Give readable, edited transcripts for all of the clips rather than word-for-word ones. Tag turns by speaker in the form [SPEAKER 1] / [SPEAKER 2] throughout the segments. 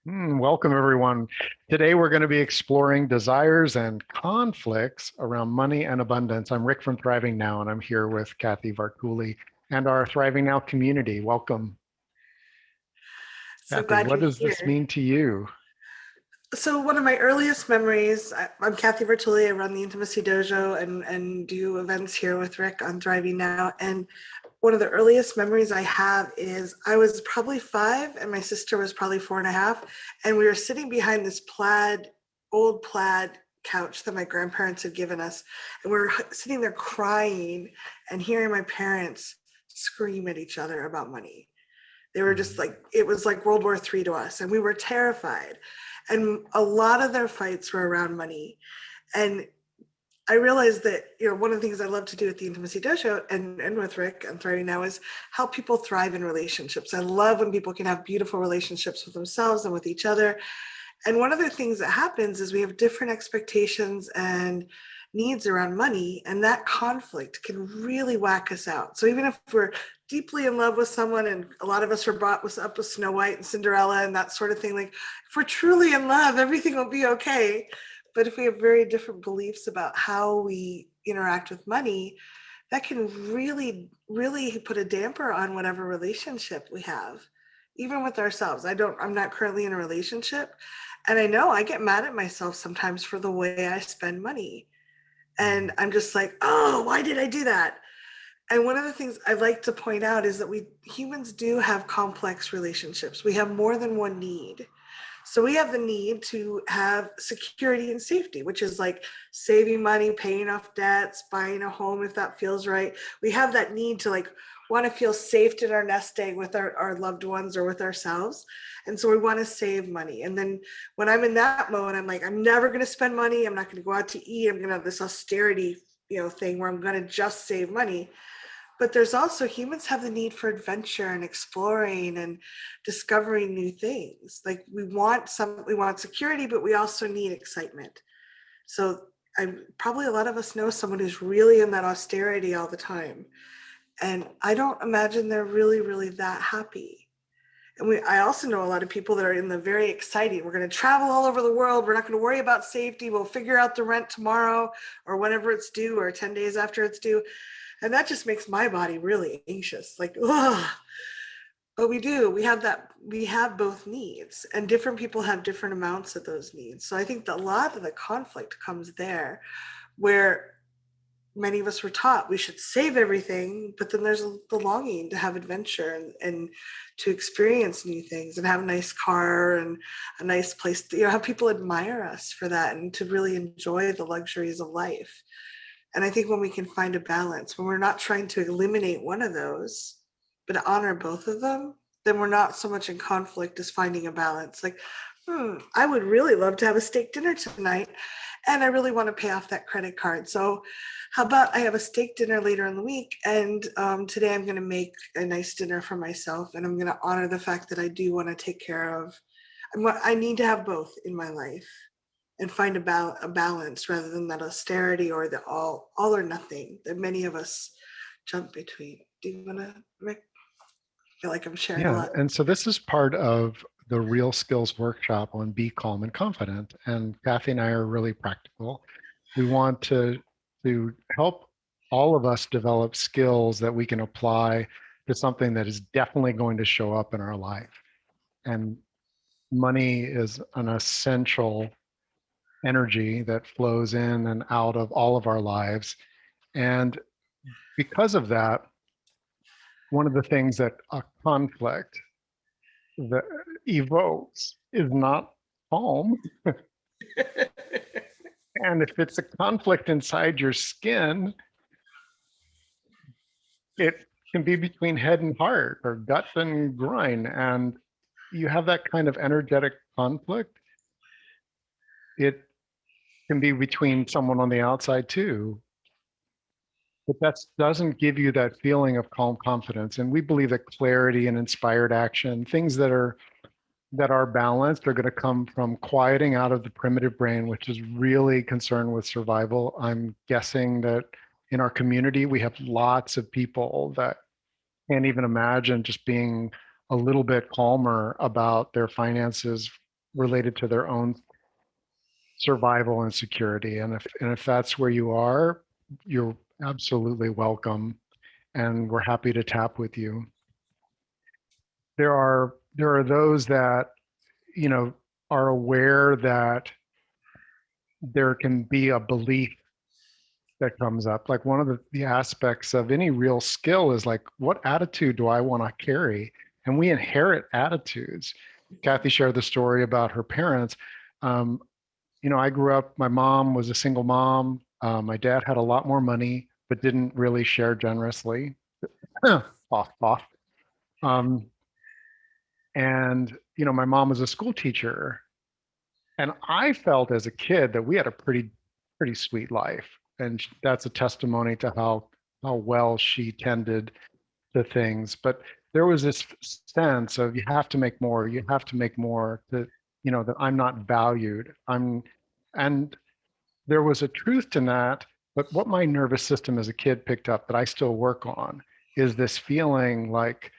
[SPEAKER 1] Welcome, everyone. Today, we're going to be exploring desires and conflicts around money and abundance. I'm Rick from Thriving Now, and I'm here with Kathy Varkuli and our Thriving Now community. Welcome,
[SPEAKER 2] So
[SPEAKER 1] Kathy.
[SPEAKER 2] glad
[SPEAKER 1] What
[SPEAKER 2] you're
[SPEAKER 1] does this
[SPEAKER 2] here.
[SPEAKER 1] mean to you?
[SPEAKER 2] So one of my earliest memories, I'm Kathy Vertulli. I run the Intimacy Dojo and do events here with Rick on Thriving Now. And one of the earliest memories I have is I was probably 5 and my sister was probably 4.5. And we were sitting behind this old plaid couch that my grandparents had given us. And we were sitting there crying and hearing my parents scream at each other about money. They were just like, it was like World War III to us, and we were terrified. And a lot of their fights were around money. And I realized that, one of the things I love to do at the Intimacy Dojo and with Rick and Thriving Now is help people thrive in relationships. I love when people can have beautiful relationships with themselves and with each other. And one of the things that happens is we have different expectations and needs around money, and that conflict can really whack us out. So even if we're deeply in love with someone, and a lot of us were brought up with Snow White and Cinderella and that sort of thing, like if we're truly in love, everything will be okay. But if we have very different beliefs about how we interact with money, that can really, really put a damper on whatever relationship we have, even with ourselves. I'm not currently in a relationship. And I know I get mad at myself sometimes for the way I spend money. And I'm just like, oh, why did I do that? And one of the things I like to point out is that we humans do have complex relationships. We have more than one need. So we have the need to have security and safety, which is like saving money, paying off debts, buying a home if that feels right. We have that need to like want to feel safe in our nest egg with our loved ones or with ourselves. And so we want to save money. And then when I'm in that mode, I'm like, I'm never going to spend money. I'm not going to go out to eat. I'm going to have this austerity, thing where I'm going to just save money. But there's also humans have the need for adventure and exploring and discovering new things. Like we want security, but we also need excitement. So I probably a lot of us know someone who's really in that austerity all the time. And I don't imagine they're really, really that happy. And I also know a lot of people that are in the very exciting. We're going to travel all over the world. We're not going to worry about safety. We'll figure out the rent tomorrow or whenever it's due or 10 days after it's due. And that just makes my body really anxious. Like, ugh. But we have both needs, and different people have different amounts of those needs. So I think that a lot of the conflict comes there, where many of us were taught we should save everything, but then there's the longing to have adventure and to experience new things and have a nice car and a nice place to, have people admire us for that and to really enjoy the luxuries of life. And I think when we can find a balance, when we're not trying to eliminate one of those, but honor both of them, then we're not so much in conflict as finding a balance. Like, I would really love to have a steak dinner tonight, and I really want to pay off that credit card. So, how about I have a steak dinner later in the week, and today I'm going to make a nice dinner for myself, and I'm going to honor the fact that I do want to take care of. I need to have both in my life and find a balance rather than that austerity or the all or nothing that many of us jump between. Do you want to, Rick? I feel like I'm sharing a
[SPEAKER 1] Yeah,
[SPEAKER 2] lot.
[SPEAKER 1] and so this is part of the Real Skills workshop on Be Calm and Confident. And Kathy and I are really practical. We want to help all of us develop skills that we can apply to something that is definitely going to show up in our life. And money is an essential energy that flows in and out of all of our lives. And because of that, one of the things that a conflict that evokes is not calm. And if it's a conflict inside your skin, it can be between head and heart or gut and groin. And you have that kind of energetic conflict, it can be between someone on the outside too. But that doesn't give you that feeling of calm confidence. And we believe that clarity and inspired action, things that are balanced, are going to come from quieting out of the primitive brain, which is really concerned with survival. I'm guessing that in our community, we have lots of people that can't even imagine just being a little bit calmer about their finances related to their own survival and security. And if that's where you are, you're absolutely welcome, and we're happy to tap with you. There are those that, you know, are aware that there can be a belief that comes up. Like one of the aspects of any real skill is like, what attitude do I want to carry? And we inherit attitudes. Kathy shared the story about her parents. Um, I grew up, my mom was a single mom. My dad had a lot more money, but didn't really share generously. Off, off. Um, and, my mom was a school teacher. And I felt as a kid that we had a pretty sweet life. And that's a testimony to how well she tended to things. But there was this sense of you have to make more, you have to make more, that I'm not valued. And there was a truth to that. But what my nervous system as a kid picked up that I still work on is this feeling like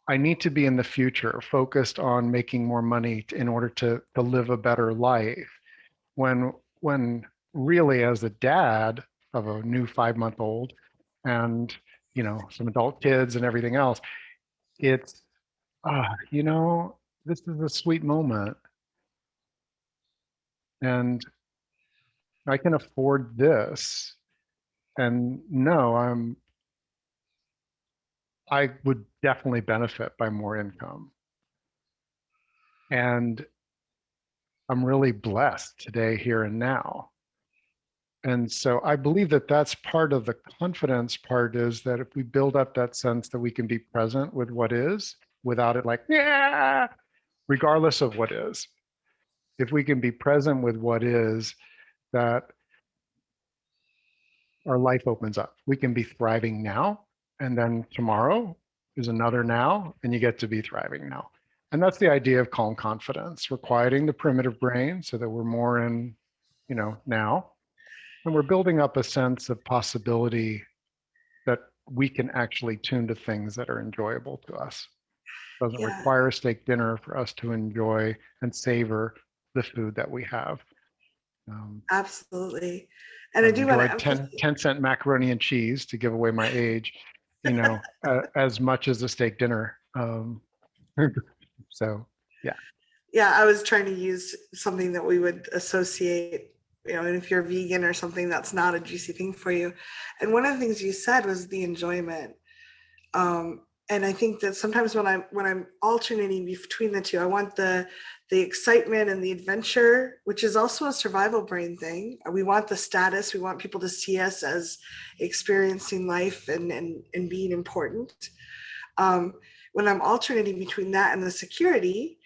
[SPEAKER 1] I need to be in the future focused on making more money in order to live a better life. When really, as a dad of a new 5-month-old and some adult kids and everything else, it's this is a sweet moment, and I can afford this. And no, I would definitely benefit by more income. And I'm really blessed today, here and now. And so I believe that that's part of the confidence part, is that if we build up that sense that we can be present with what is without it like, yeah, regardless of what is, if we can be present with what is, that our life opens up. We can be thriving now, and then tomorrow is another now, and you get to be thriving now. And that's the idea of calm confidence. We're quieting the primitive brain so that we're more in, now. And we're building up a sense of possibility that we can actually tune to things that are enjoyable to us. It doesn't
[SPEAKER 2] Yeah,
[SPEAKER 1] require a steak dinner for us to enjoy and savor the food that we have.
[SPEAKER 2] absolutely. And I
[SPEAKER 1] I've
[SPEAKER 2] do want to
[SPEAKER 1] enjoyed
[SPEAKER 2] emphasize,
[SPEAKER 1] 10-cent macaroni and cheese, to give away my age, as much as a steak dinner. So, yeah.
[SPEAKER 2] yeah, I was trying to use something that we would associate, and if you're vegan or something, that's not a juicy thing for you. And one of the things you said was the enjoyment. And I think that sometimes when I'm alternating between the two, I want the excitement and the adventure, which is also a survival brain thing. We want the status. We want people to see us as experiencing life and being important. Um, when I'm alternating between that and the security,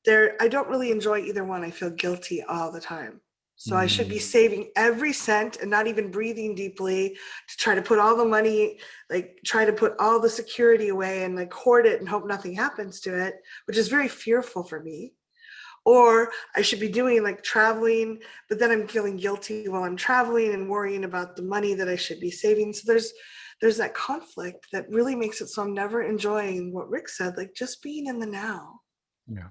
[SPEAKER 2] I don't really enjoy either one. I feel guilty all the time. So I should be saving every cent and not even breathing deeply to try to put all the money, like try to put all the security away and like hoard it and hope nothing happens to it, which is very fearful for me. Or I should be doing like traveling, but then I'm feeling guilty while I'm traveling and worrying about the money that I should be saving. So there's that conflict that really makes it so I'm never enjoying what Rick said, like just being in the now,
[SPEAKER 1] Yeah.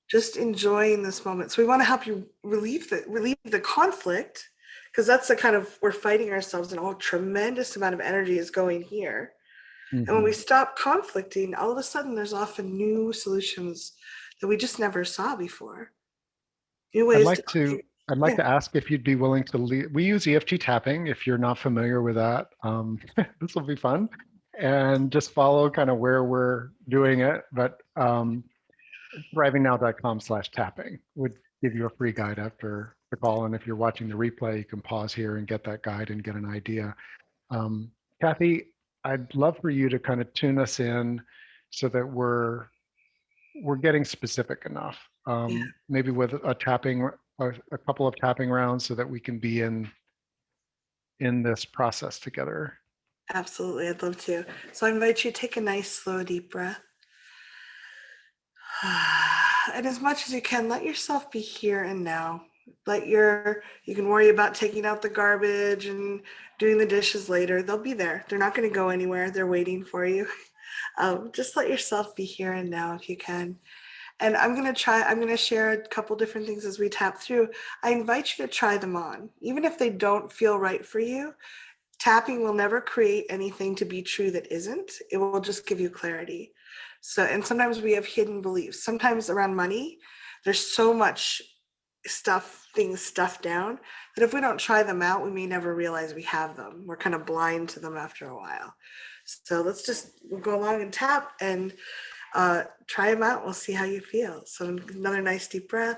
[SPEAKER 2] just enjoying this moment. So we want to help you relieve the conflict, because that's the kind of, we're fighting ourselves and a tremendous amount of energy is going here. And when we stop conflicting, all of a sudden there's often new solutions that we just never saw before. New
[SPEAKER 1] I'd
[SPEAKER 2] ways to
[SPEAKER 1] like to I'd like
[SPEAKER 2] yeah,
[SPEAKER 1] to ask if you'd be willing to lead. We use EFT tapping. If you're not familiar with that, this will be fun, and just follow kind of where we're doing it. But thrivingnow.com/tapping would give you a free guide after the call. And if you're watching the replay, you can pause here and get that guide and get an idea. Kathy, I'd love for you to kind of tune us in so that we're getting specific enough.
[SPEAKER 2] yeah,
[SPEAKER 1] Maybe with a couple of tapping rounds, so that we can be in this process together.
[SPEAKER 2] absolutely. I'd love to. So I invite you to take a nice, slow, deep breath. And as much as you can, let yourself be here and now. You can worry about taking out the garbage and doing the dishes later. They'll be there. They're not going to go anywhere. They're waiting for you. Just let yourself be here and now if you can. And I'm gonna share a couple different things as we tap through. I invite you to try them on. Even if they don't feel right for you, tapping will never create anything to be true that isn't. It will just give you clarity. So, and sometimes we have hidden beliefs. Sometimes around money, there's so much things stuffed down that if we don't try them out, we may never realize we have them. We're kind of blind to them after a while. So we'll go along and tap and try them out. We'll see how you feel. So another nice deep breath.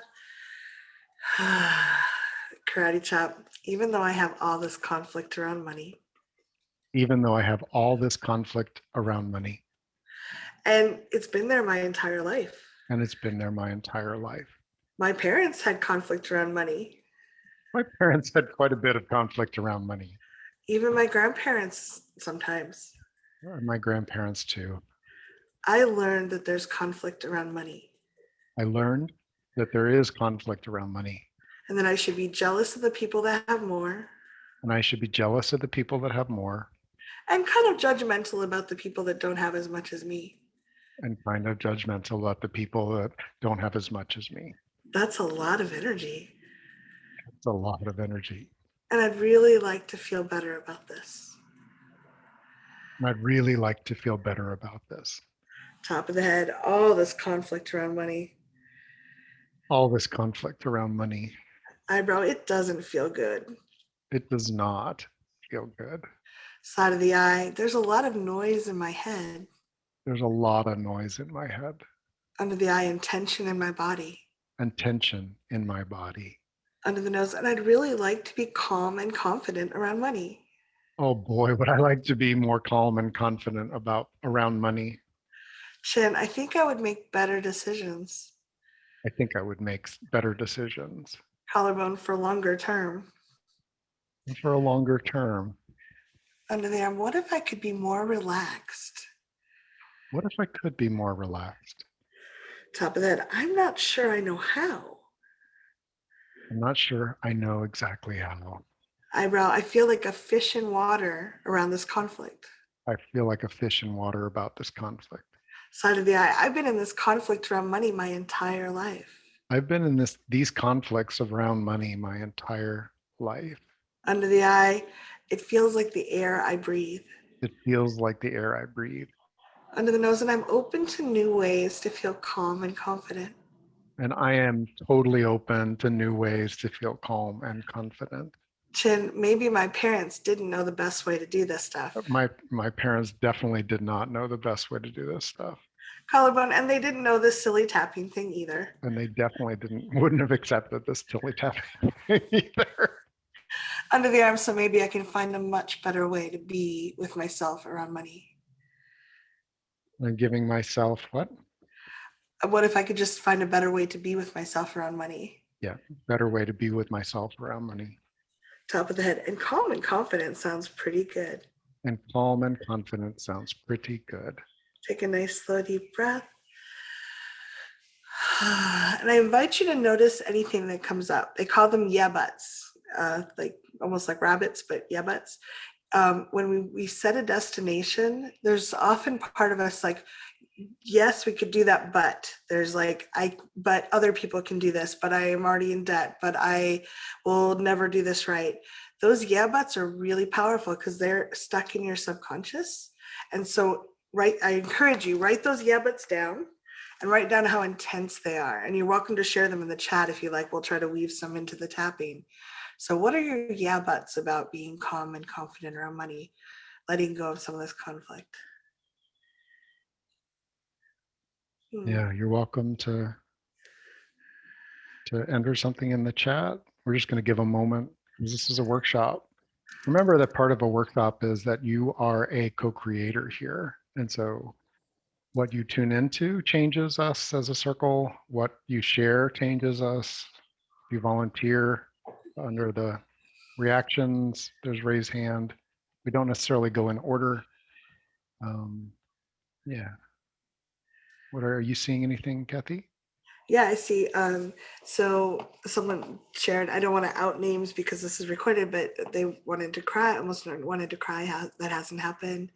[SPEAKER 2] Karate chop. Even though I have all this conflict around money,
[SPEAKER 1] Even though I have all this conflict around money,
[SPEAKER 2] and it's been there my entire life.
[SPEAKER 1] and it's been there my entire life.
[SPEAKER 2] My parents had conflict around money.
[SPEAKER 1] My parents had quite a bit of conflict around money.
[SPEAKER 2] Even my grandparents sometimes.
[SPEAKER 1] My grandparents too.
[SPEAKER 2] I learned that there's conflict around money.
[SPEAKER 1] I learned that there is conflict around money.
[SPEAKER 2] And that I should be jealous of the people that have more.
[SPEAKER 1] And I should be jealous of the people that have more.
[SPEAKER 2] And kind of judgmental about the people that don't have as much as me.
[SPEAKER 1] And kind of judgmental about the people that don't have as much as me.
[SPEAKER 2] That's a lot of energy.
[SPEAKER 1] It's a lot of energy.
[SPEAKER 2] And I'd really like to feel better about this.
[SPEAKER 1] And I'd really like to feel better about this.
[SPEAKER 2] Top of the head, all this conflict around money.
[SPEAKER 1] All this conflict around money.
[SPEAKER 2] Eyebrow, it doesn't feel good.
[SPEAKER 1] It does not feel good.
[SPEAKER 2] Side of the eye, there's a lot of noise in my head.
[SPEAKER 1] There's a lot of noise in my head.
[SPEAKER 2] Under the eye, and tension in my body.
[SPEAKER 1] And tension in my body.
[SPEAKER 2] Under the nose, and I'd really like to be calm and confident around money.
[SPEAKER 1] Oh boy, would I like to be more calm and confident around money.
[SPEAKER 2] Chin, I think I would make better decisions.
[SPEAKER 1] I think I would make better decisions.
[SPEAKER 2] Collarbone, for longer term.
[SPEAKER 1] For a longer term.
[SPEAKER 2] Under the arm, what if I could be more relaxed?
[SPEAKER 1] What if I could be more relaxed?
[SPEAKER 2] Top of the head, I'm not sure I know how.
[SPEAKER 1] I'm not sure I know exactly how.
[SPEAKER 2] Eyebrow, I feel like a fish in water around this conflict.
[SPEAKER 1] I feel like a fish in water about this conflict.
[SPEAKER 2] Side of the eye, I've been in this conflict around money my entire life.
[SPEAKER 1] I've been in these conflicts around money my entire life.
[SPEAKER 2] Under the eye, it feels like the air I breathe.
[SPEAKER 1] It feels like the air I breathe.
[SPEAKER 2] Under the nose, and I'm open to new ways to feel calm and confident.
[SPEAKER 1] And I am totally open to new ways to feel calm and confident.
[SPEAKER 2] Chin, maybe my parents didn't know the best way to do this stuff.
[SPEAKER 1] My parents definitely did not know the best way to do this stuff.
[SPEAKER 2] Collarbone, and they didn't know this silly tapping thing either.
[SPEAKER 1] And they definitely wouldn't have accepted this silly tapping either.
[SPEAKER 2] Under the arm, so maybe I can find a much better way to be with myself around money.
[SPEAKER 1] I'm giving myself what?
[SPEAKER 2] What if I could just find a better way to be with myself around money?
[SPEAKER 1] Yeah, better way to be with myself around money.
[SPEAKER 2] Top of the head, and calm and confident sounds pretty good.
[SPEAKER 1] And calm and confident sounds pretty good.
[SPEAKER 2] Take a nice slow deep breath. And I invite you to notice anything that comes up. They call them yeah buts, like almost like rabbits, but yeah buts. When we set a destination, there's often part of us like, yes, we could do that, but there's like, but other people can do this, but I am already in debt, but I will never do this right. Those yeah buts are really powerful because they're stuck in your subconscious. And so, I encourage you, write those yeah buts down and write down how intense they are. And you're welcome to share them in the chat if you like. We'll try to weave some into the tapping. So what are your yeah buts about being calm and confident around money, letting go of some of this conflict?
[SPEAKER 1] Yeah, you're welcome to enter something in the chat. We're just going to give a moment because this is a workshop. Remember that part of a workshop is that you are a co-creator here. And so what you tune into changes us as a circle. What you share changes us. If you volunteer under the reactions, there's raise hand. We don't necessarily go in order. Yeah. What are you seeing anything, Kathy?
[SPEAKER 2] Yeah, I see. So someone shared, I don't want to out names because this is recorded, but they wanted to cry, almost wanted to cry. That hasn't happened.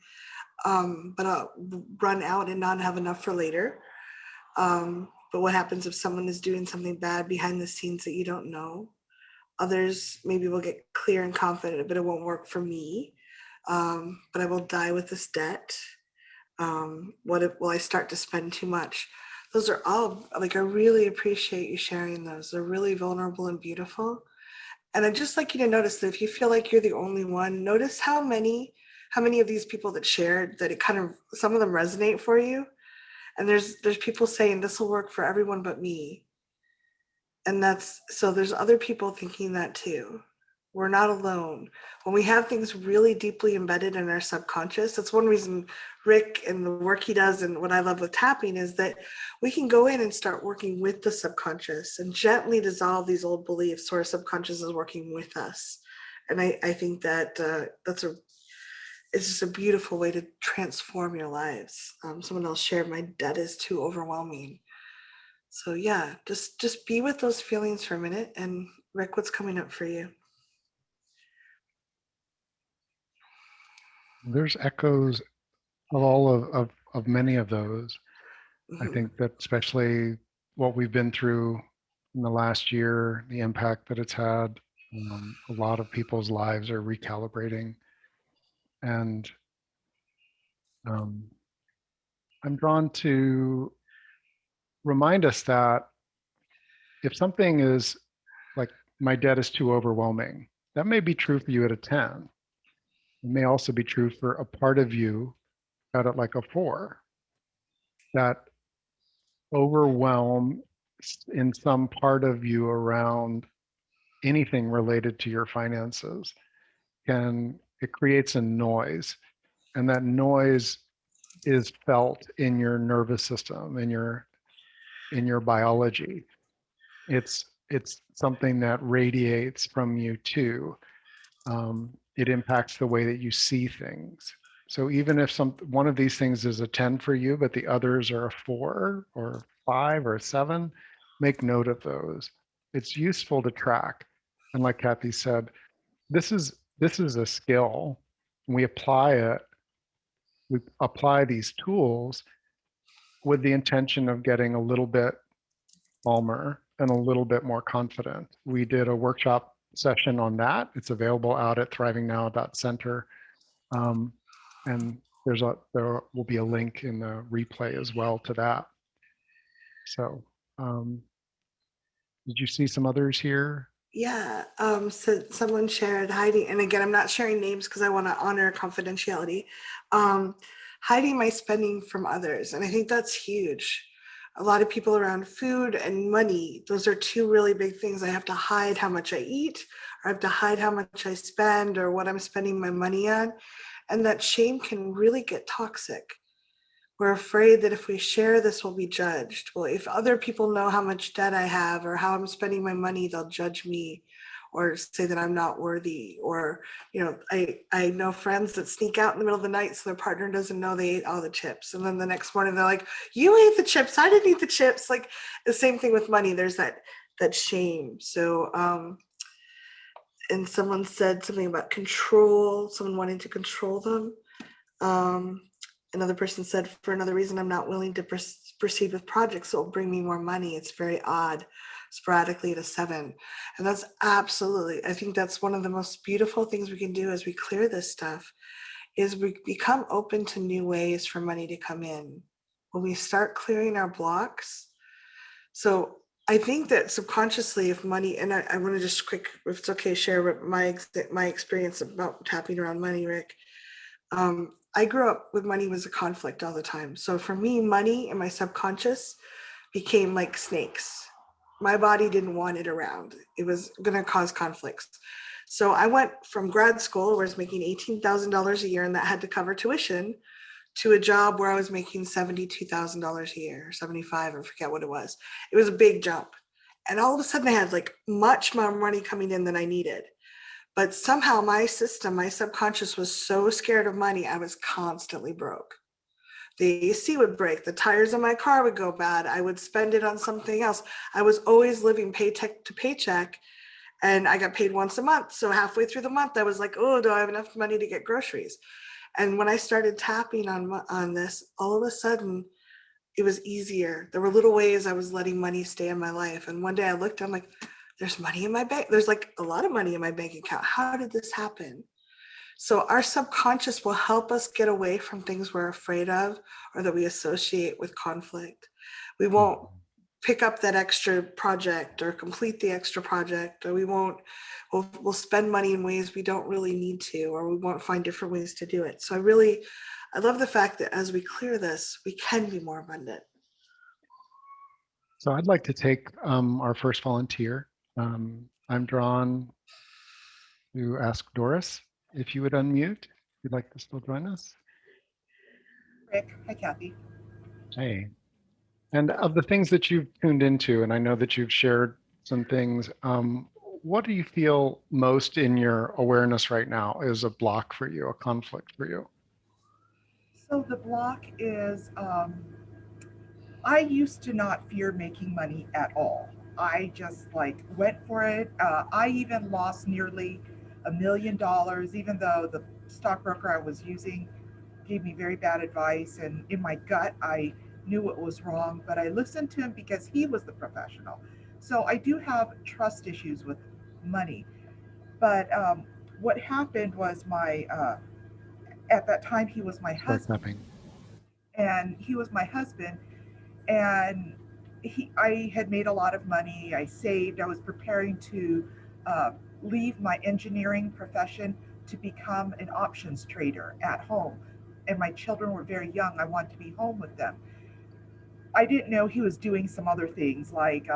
[SPEAKER 2] But I'll run out and not have enough for later. But what happens if someone is doing something bad behind the scenes that you don't know? Others maybe will get clear and confident, but it won't work for me. But I will die with this debt. What if, will I start to spend too much? Those are all like, I really appreciate you sharing those. They're really vulnerable and beautiful. And I'd just like you to notice that if you feel like you're the only one, notice how many of these people that shared that it kind of, some of them resonate for you. And there's people saying this will work for everyone but me. And that's, so there's other people thinking that too. We're not alone. When we have things really deeply embedded in our subconscious, that's one reason Rick and the work he does and what I love with tapping is that we can go in and start working with the subconscious and gently dissolve these old beliefs so our subconscious is working with us. And I think that it's just a beautiful way to transform your lives. Someone else shared, my debt is too overwhelming. So yeah, just be with those feelings for a minute. And Rick, what's coming up for you?
[SPEAKER 1] There's echoes of all of many of those. I
[SPEAKER 2] Mhm.
[SPEAKER 1] think that especially what we've been through in the last year, the impact that it's had, a lot of people's lives are recalibrating. And um, I'm drawn to remind us that if something is like my debt is too overwhelming, that may be true for you at a 10. It may also be true for a part of you at like a 4. That overwhelm in some part of you around anything related to your finances can, it creates a noise, and that noise is felt in your nervous system, in your biology. It's something that radiates from you too. It impacts the way that you see things. So even if one of these things is a 10 for you, but the others are a 4 or 5 or 7, make note of those. It's useful to track. And like Kathy said, this is a skill. We apply it. We apply these tools with the intention of getting a little bit calmer and a little bit more confident. We did a workshop session on that. It's available out at thrivingnow.center. Um, and there will be a link in the replay as well to that. So did you see some others here?
[SPEAKER 2] Yeah. So someone shared hiding, and again, I'm not sharing names because I want to honor confidentiality. Um, Hiding my spending from others, and I think that's huge. A lot of people around food and money; those are two really big things. I have to hide how much I eat, or I have to hide how much I spend, or what I'm spending my money on, and that shame can really get toxic. We're afraid that if we share this, we'll be judged. Well, if other people know how much debt I have or how I'm spending my money, they'll judge me or say that I'm not worthy. Or, I know friends that sneak out in the middle of the night so their partner doesn't know they ate all the chips. And then the next morning they're like, you ate the chips. I didn't eat the chips. Like the same thing with money. There's that shame. So, and someone said something about control, someone wanting to control them. Um, Another person said, for another reason, I'm not willing to proceed with projects that will bring me more money. It's very odd, sporadically at a 7. And that's absolutely, I think that's one of the most beautiful things we can do as we clear this stuff is we become open to new ways for money to come in. When we start clearing our blocks. So I think that subconsciously, if money, and I want to just quick, if it's okay, share my experience about tapping around money, Rick. I grew up with money was a conflict all the time. So for me, money and my subconscious became like snakes. My body didn't want it around. It was going to cause conflicts. So I went from grad school where I was making $18,000 a year and that had to cover tuition to a job where I was making $72,000 a year, 75, I forget what it was. It was a big jump. And all of a sudden I had like much more money coming in than I needed. But somehow my system, my subconscious was so scared of money, I was constantly broke. The AC would break, the tires on my car would go bad, I would spend it on something else. I was always living paycheck to paycheck, and I got paid once a month. So halfway through the month, I was like, oh, do I have enough money to get groceries? And when I started tapping on this, all of a sudden, it was easier. There were little ways I was letting money stay in my life. And one day I looked, I'm like, there's money in my bank. There's like a lot of money in my bank account. How did this happen? So our subconscious will help us get away from things we're afraid of or that we associate with conflict. We won't pick up that extra project or complete the extra project, or we'll spend money in ways we don't really need to, or we won't find different ways to do it. So I love the fact that as we clear this, we can be more abundant.
[SPEAKER 1] So I'd like to take our first volunteer. I'm drawn to ask Doris if you would unmute. If you'd like to still join us.
[SPEAKER 3] Rick, hi Kathy.
[SPEAKER 1] Hey. And of the things that you've tuned into, and I know that you've shared some things, what do you feel most in your awareness right now is a block for you, a conflict for you?
[SPEAKER 3] So the block is, I used to not fear making money at all. I just went for it. I even lost nearly $1 million, even though the stockbroker I was using gave me very bad advice. And in my gut, I knew it was wrong, but I listened to him because he was the professional. So I do have trust issues with money. But what happened was at that time, he was my husband. And he was my husband. And I had made a lot of money. I saved. I was preparing to leave my engineering profession to become an options trader at home. And my children were very young. I wanted to be home with them. I didn't know he was doing some other things, like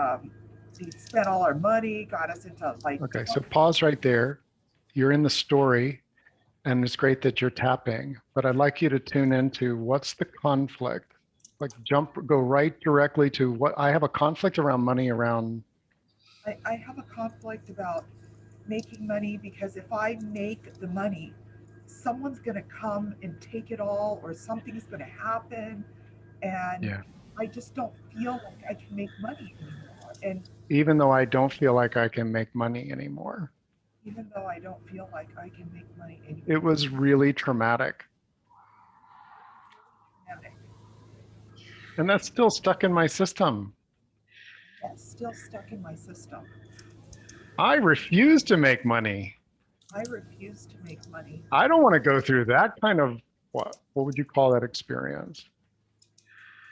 [SPEAKER 3] he spent all our money, got us into
[SPEAKER 1] Okay, so pause right there. You're in the story, and it's great that you're tapping, but I'd like you to tune into what's the conflict. Go right directly to what I have a conflict around money around.
[SPEAKER 3] I have a conflict about making money because if I make the money, someone's going to come and take it all, or something's going to happen. And
[SPEAKER 1] Yeah.
[SPEAKER 3] I just don't feel like I can make money anymore. And
[SPEAKER 1] even though I don't feel like I can make money anymore.
[SPEAKER 3] Even though I don't feel like I can make money anymore.
[SPEAKER 1] It was really traumatic. And that's still stuck in my system.
[SPEAKER 3] That's still stuck in my system.
[SPEAKER 1] I refuse to make money.
[SPEAKER 3] I refuse to make money.
[SPEAKER 1] I don't want to go through that kind of, what would you call that experience?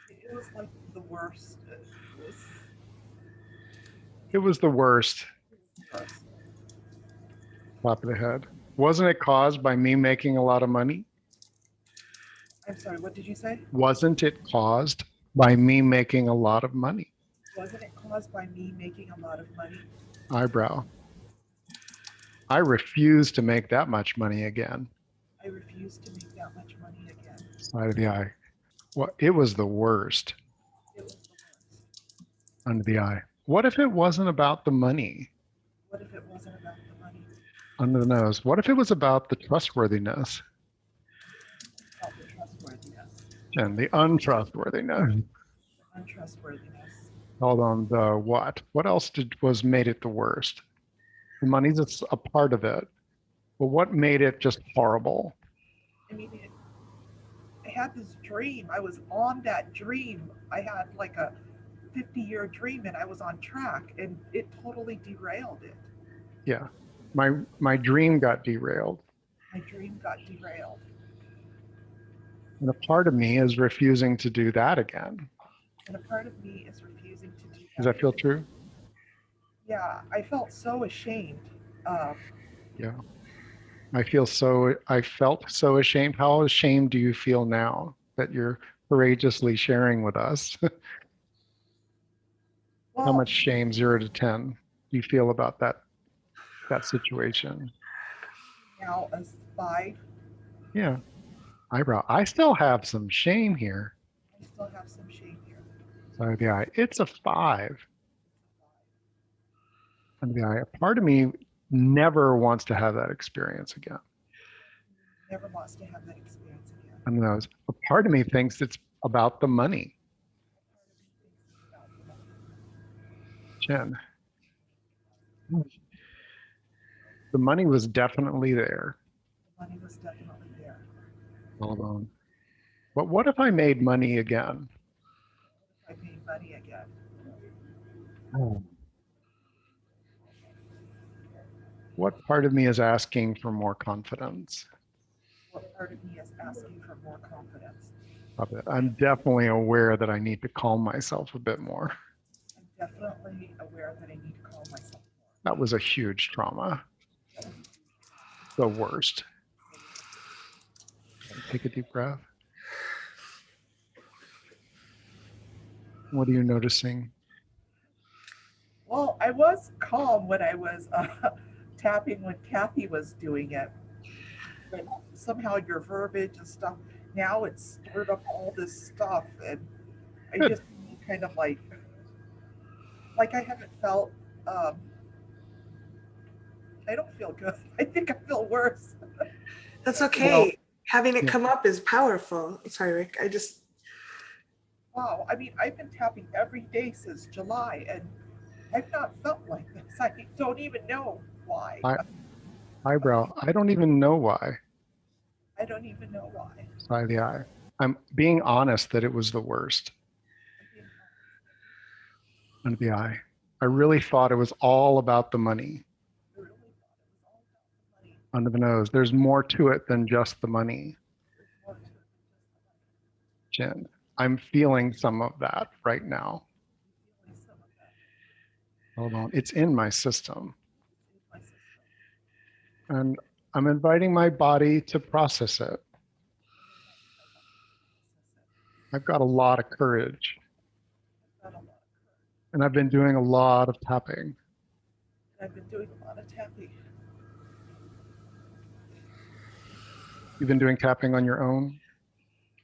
[SPEAKER 3] It was like the worst.
[SPEAKER 1] It was the worst. Top of the head. Wasn't it caused by me making a lot of money?
[SPEAKER 3] I'm sorry, what did you say?
[SPEAKER 1] Wasn't it caused by me making a lot of money?
[SPEAKER 3] Wasn't it caused by me making a lot of money?
[SPEAKER 1] Eyebrow. I refuse to make that much money again.
[SPEAKER 3] I refuse to make that much money again.
[SPEAKER 1] Side of the eye. Well, it was the worst.
[SPEAKER 3] It was the worst.
[SPEAKER 1] Under the eye. What if it wasn't about the money?
[SPEAKER 3] What if it wasn't about the money?
[SPEAKER 1] Under the nose. What if it was about the trustworthiness?
[SPEAKER 3] About the trustworthiness.
[SPEAKER 1] And the untrustworthiness.
[SPEAKER 3] The untrustworthiness.
[SPEAKER 1] Hold on, the what? What else was made it the worst? The money's a part of it. But what made it just horrible?
[SPEAKER 3] I mean, I had this dream. I was on that dream. I had like a 50-year dream and I was on track, and it totally derailed it.
[SPEAKER 1] Yeah, my dream got derailed.
[SPEAKER 3] My dream got derailed.
[SPEAKER 1] And a part of me is refusing to do that again.
[SPEAKER 3] And a part of me is refusing to do that.
[SPEAKER 1] Does that feel true?
[SPEAKER 3] Yeah, I felt so ashamed.
[SPEAKER 1] Yeah. I felt so ashamed. How ashamed do you feel now that you're courageously sharing with us?
[SPEAKER 3] Well,
[SPEAKER 1] How much shame, 0 to 10, do you feel about that situation?
[SPEAKER 3] now as 5.
[SPEAKER 1] Yeah. Eyebrow. I still have some shame here.
[SPEAKER 3] I still have some shame here.
[SPEAKER 1] Side of the eye. It's a 5. Under the eye. A part of me never wants to have that experience again.
[SPEAKER 3] Never wants to have that experience again.
[SPEAKER 1] And those. A part of me thinks it's about the money. Jen. The money was definitely there.
[SPEAKER 3] The money was definitely there.
[SPEAKER 1] Hold on. But what if I made money again?
[SPEAKER 3] money again.
[SPEAKER 1] What part of me is asking for more confidence?
[SPEAKER 3] What part of me is asking for more confidence?
[SPEAKER 1] Of it? I'm definitely aware that I need to calm myself a bit more.
[SPEAKER 3] I'm definitely aware that I need to calm myself more.
[SPEAKER 1] That was a huge trauma. The worst. Take a deep breath. What are you noticing?
[SPEAKER 3] Well, I was calm when I was tapping when Kathy was doing it. But somehow your verbiage and stuff, now it's stirred up all this stuff. And I
[SPEAKER 1] Good.
[SPEAKER 3] just feel kind of like I haven't felt, um, I don't feel good. I think I feel worse.
[SPEAKER 2] That's okay.
[SPEAKER 1] Well,
[SPEAKER 2] Having it
[SPEAKER 1] yeah.
[SPEAKER 2] come up is powerful. Sorry, Rick.
[SPEAKER 3] Wow. I mean, I've been tapping every day since July and I've not felt like this. I don't even know why.
[SPEAKER 1] Eyebrow. I don't even know why.
[SPEAKER 3] I don't even know why.
[SPEAKER 1] Side of the eye. I'm being honest that it was the worst. Under the eye. I really thought it was all about the money.
[SPEAKER 3] I really thought it was all about the money.
[SPEAKER 1] Under the nose. There's more to it than just the money.
[SPEAKER 3] There's more to it than just the money.
[SPEAKER 1] Jen, I'm feeling some of that right now.
[SPEAKER 3] I'm feeling some of that.
[SPEAKER 1] Hold on. It's in my system.
[SPEAKER 3] It's in my system.
[SPEAKER 1] And I'm inviting my body to process it. I've got a lot of courage.
[SPEAKER 3] I've got a lot of courage.
[SPEAKER 1] And I've been doing a lot of tapping.
[SPEAKER 3] And I've been doing a lot of tapping.
[SPEAKER 1] You've been doing tapping on your own?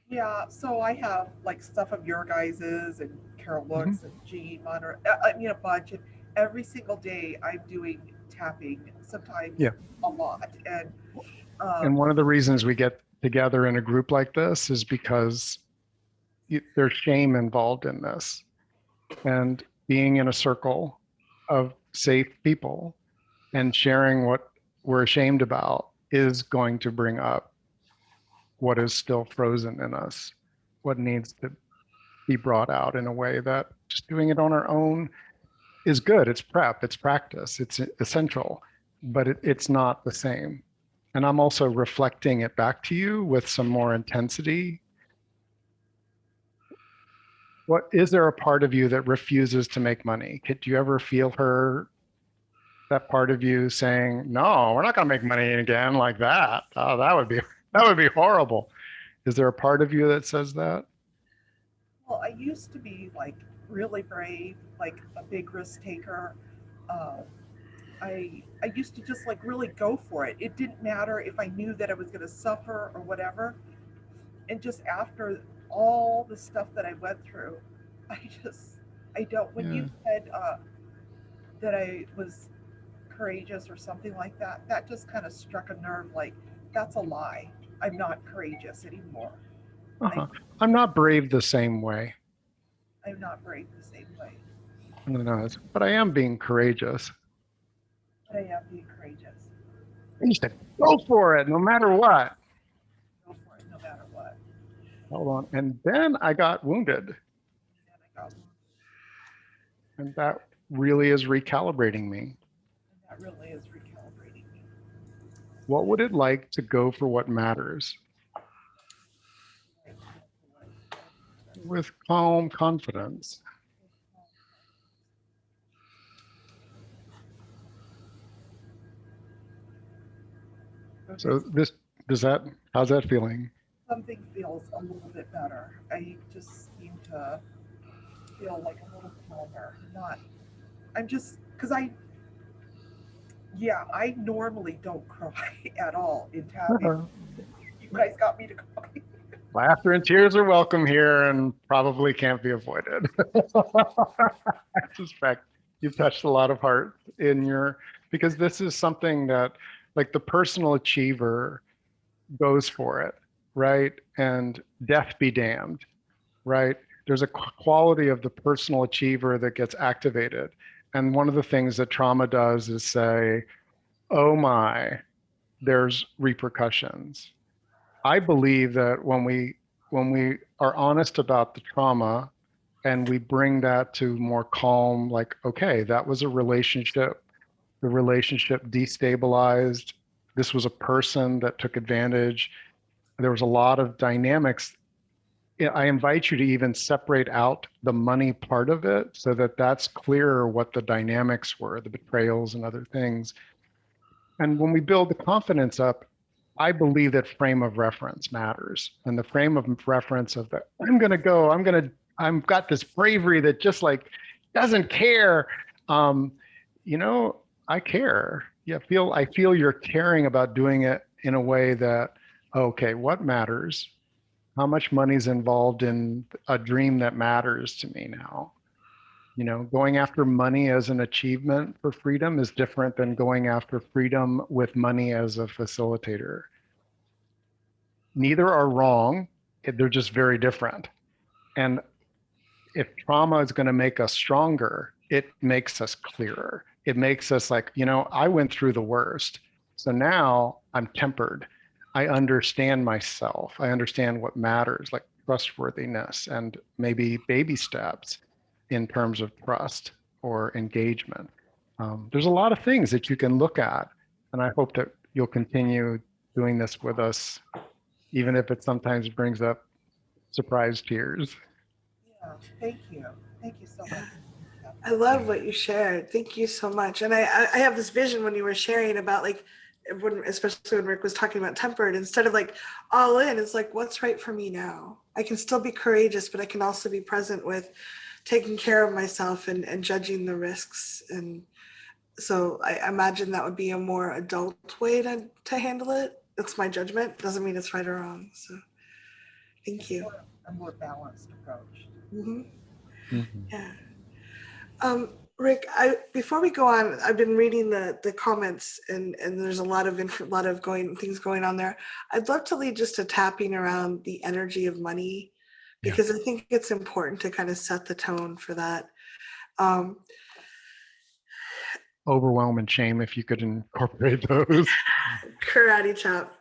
[SPEAKER 3] Yeah, so I have like stuff of your guys's and Carol Looks and Jean Monter. I mean, a bunch. And every single day I'm doing tapping, sometimes a lot.
[SPEAKER 1] And one of the reasons we get together in a group like this is because there's shame involved in this. And being in a circle of safe people and sharing what we're ashamed about is going to bring up what is still frozen in us, what needs to be brought out in a way that just doing it on our own is good. It's prep, it's practice, it's essential, but it's not the same. And I'm also reflecting it back to you with some more intensity. What is there a part of you that refuses to make money? Could you ever feel that part of you saying, no, we're not going to make money again like that? Oh, that would be horrible. Is there a part of you that says that?
[SPEAKER 3] Well, I used to be like really brave, like a big risk taker. I used to just like really go for it. It didn't matter if I knew that I was going to suffer or whatever. And just after all the stuff that I went through, I don't. When you said that I was courageous or something like that, that just kind of struck a nerve. Like, that's a lie. I'm not courageous anymore.
[SPEAKER 1] I'm not brave the same way.
[SPEAKER 3] I'm not brave the same way.
[SPEAKER 1] I don't know, but I am being courageous.
[SPEAKER 3] But I am being courageous.
[SPEAKER 1] I used to go for it no matter what.
[SPEAKER 3] Go for it no matter what.
[SPEAKER 1] Hold on. And then I got wounded.
[SPEAKER 3] And I got,
[SPEAKER 1] and that really is recalibrating me.
[SPEAKER 3] and that really is recalibrating me.
[SPEAKER 1] What would it like to go for what matters? With calm confidence. So how's that feeling?
[SPEAKER 3] Something feels a little bit better. I just seem to feel like a little calmer. I'm just, because I normally don't cry at all in tapping. You guys got me to cry.
[SPEAKER 1] Laughter and tears are welcome here and probably can't be avoided. I suspect you've touched a lot of hearts because this is something that like the personal achiever goes for it, right? And death be damned, right? There's a quality of the personal achiever that gets activated. And one of the things that trauma does is say, oh my, there's repercussions. I believe that when we are honest about the trauma and we bring that to more calm, like, okay, that was a relationship. The relationship destabilized. This was a person that took advantage. There was a lot of dynamics. I invite you to even separate out the money part of it so that that's clearer what the dynamics were, the betrayals and other things. And when we build the confidence up, I believe that frame of reference matters. And the frame of reference of the, I'm going to go, I've got this bravery that just like doesn't care. Um, you know, I care. Yeah, I feel you're caring about doing it in a way that, okay, what matters? How much money is involved in a dream that matters to me now? You know, going after money as an achievement for freedom is different than going after freedom with money as a facilitator. Neither are wrong, they're just very different. And if trauma is going to make us stronger, it makes us clearer. It makes us like, you know, I went through the worst. So now I'm tempered. I understand myself. I understand what matters, like trustworthiness and maybe baby steps in terms of trust or engagement. There's a lot of things that you can look at. And I hope that you'll continue doing this with us, even if it sometimes brings up surprise tears.
[SPEAKER 3] Yeah, thank you. Thank you so much.
[SPEAKER 2] I love what you shared. Thank you so much. And I have this vision when you were sharing about like, when, especially when Rick was talking about tempered, instead of like all in, it's like, what's right for me now? I can still be courageous, but I can also be present with taking care of myself and judging the risks. And so I imagine that would be a more adult way to handle it. That's my judgment. Doesn't mean it's right or wrong. So thank you.
[SPEAKER 3] A more balanced approach.
[SPEAKER 2] Hmm.
[SPEAKER 1] Mhm.
[SPEAKER 2] Yeah. Rick, before we go on, I've been reading the comments and there's a lot of things going on there. I'd love to lead just a tapping around the energy of money
[SPEAKER 1] Yeah.
[SPEAKER 2] because I think it's important to kind of set the tone for that. Um,
[SPEAKER 1] Overwhelm and shame, if you could incorporate those.
[SPEAKER 2] Karate chop,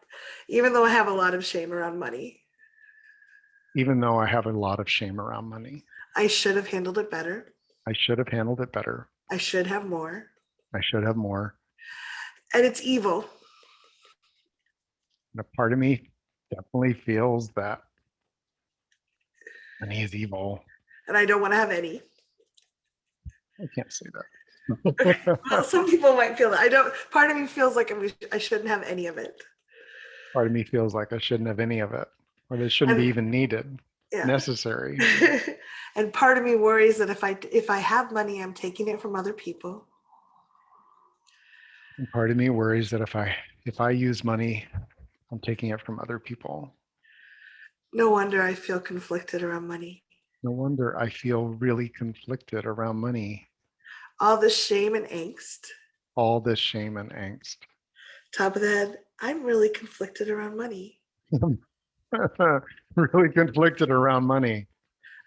[SPEAKER 2] even though I have a lot of shame around money,
[SPEAKER 1] Even though I have a lot of shame around money,
[SPEAKER 2] I should have handled it better.
[SPEAKER 1] I should have handled it better.
[SPEAKER 2] I should have more.
[SPEAKER 1] I should have more.
[SPEAKER 2] And it's evil.
[SPEAKER 1] And a part of me definitely feels that money is evil.
[SPEAKER 2] And I don't want to have any.
[SPEAKER 1] I can't say that.
[SPEAKER 2] Well, some people might feel that. I don't, part of me feels like I shouldn't have any of it.
[SPEAKER 1] Part of me feels like I shouldn't have any of it, or that it shouldn't be
[SPEAKER 2] And
[SPEAKER 1] even needed,
[SPEAKER 2] yeah.
[SPEAKER 1] necessary.
[SPEAKER 2] And part of me worries that if I have money, I'm taking it from other people.
[SPEAKER 1] And part of me worries that if I use money, I'm taking it from other people.
[SPEAKER 2] No wonder I feel conflicted around money.
[SPEAKER 1] No wonder I feel really conflicted around money.
[SPEAKER 2] All this shame and angst.
[SPEAKER 1] All this shame and angst.
[SPEAKER 2] Top of the head, I'm really conflicted around money.
[SPEAKER 1] Really conflicted around money.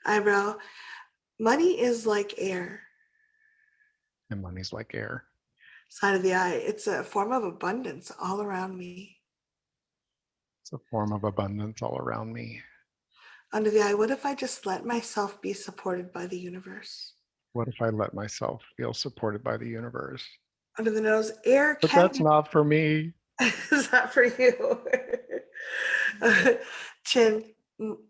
[SPEAKER 2] Eyebrow, money is like air.
[SPEAKER 1] And money's like air.
[SPEAKER 2] Side of the eye, it's a form of abundance all around me.
[SPEAKER 1] It's a form of abundance all around me.
[SPEAKER 2] Under the eye, what if I just let myself be supported by the universe?
[SPEAKER 1] What if I let myself feel supported by the universe?
[SPEAKER 2] Under the nose, air
[SPEAKER 1] But
[SPEAKER 2] can
[SPEAKER 1] that's not for me.
[SPEAKER 2] is that for you? Chin,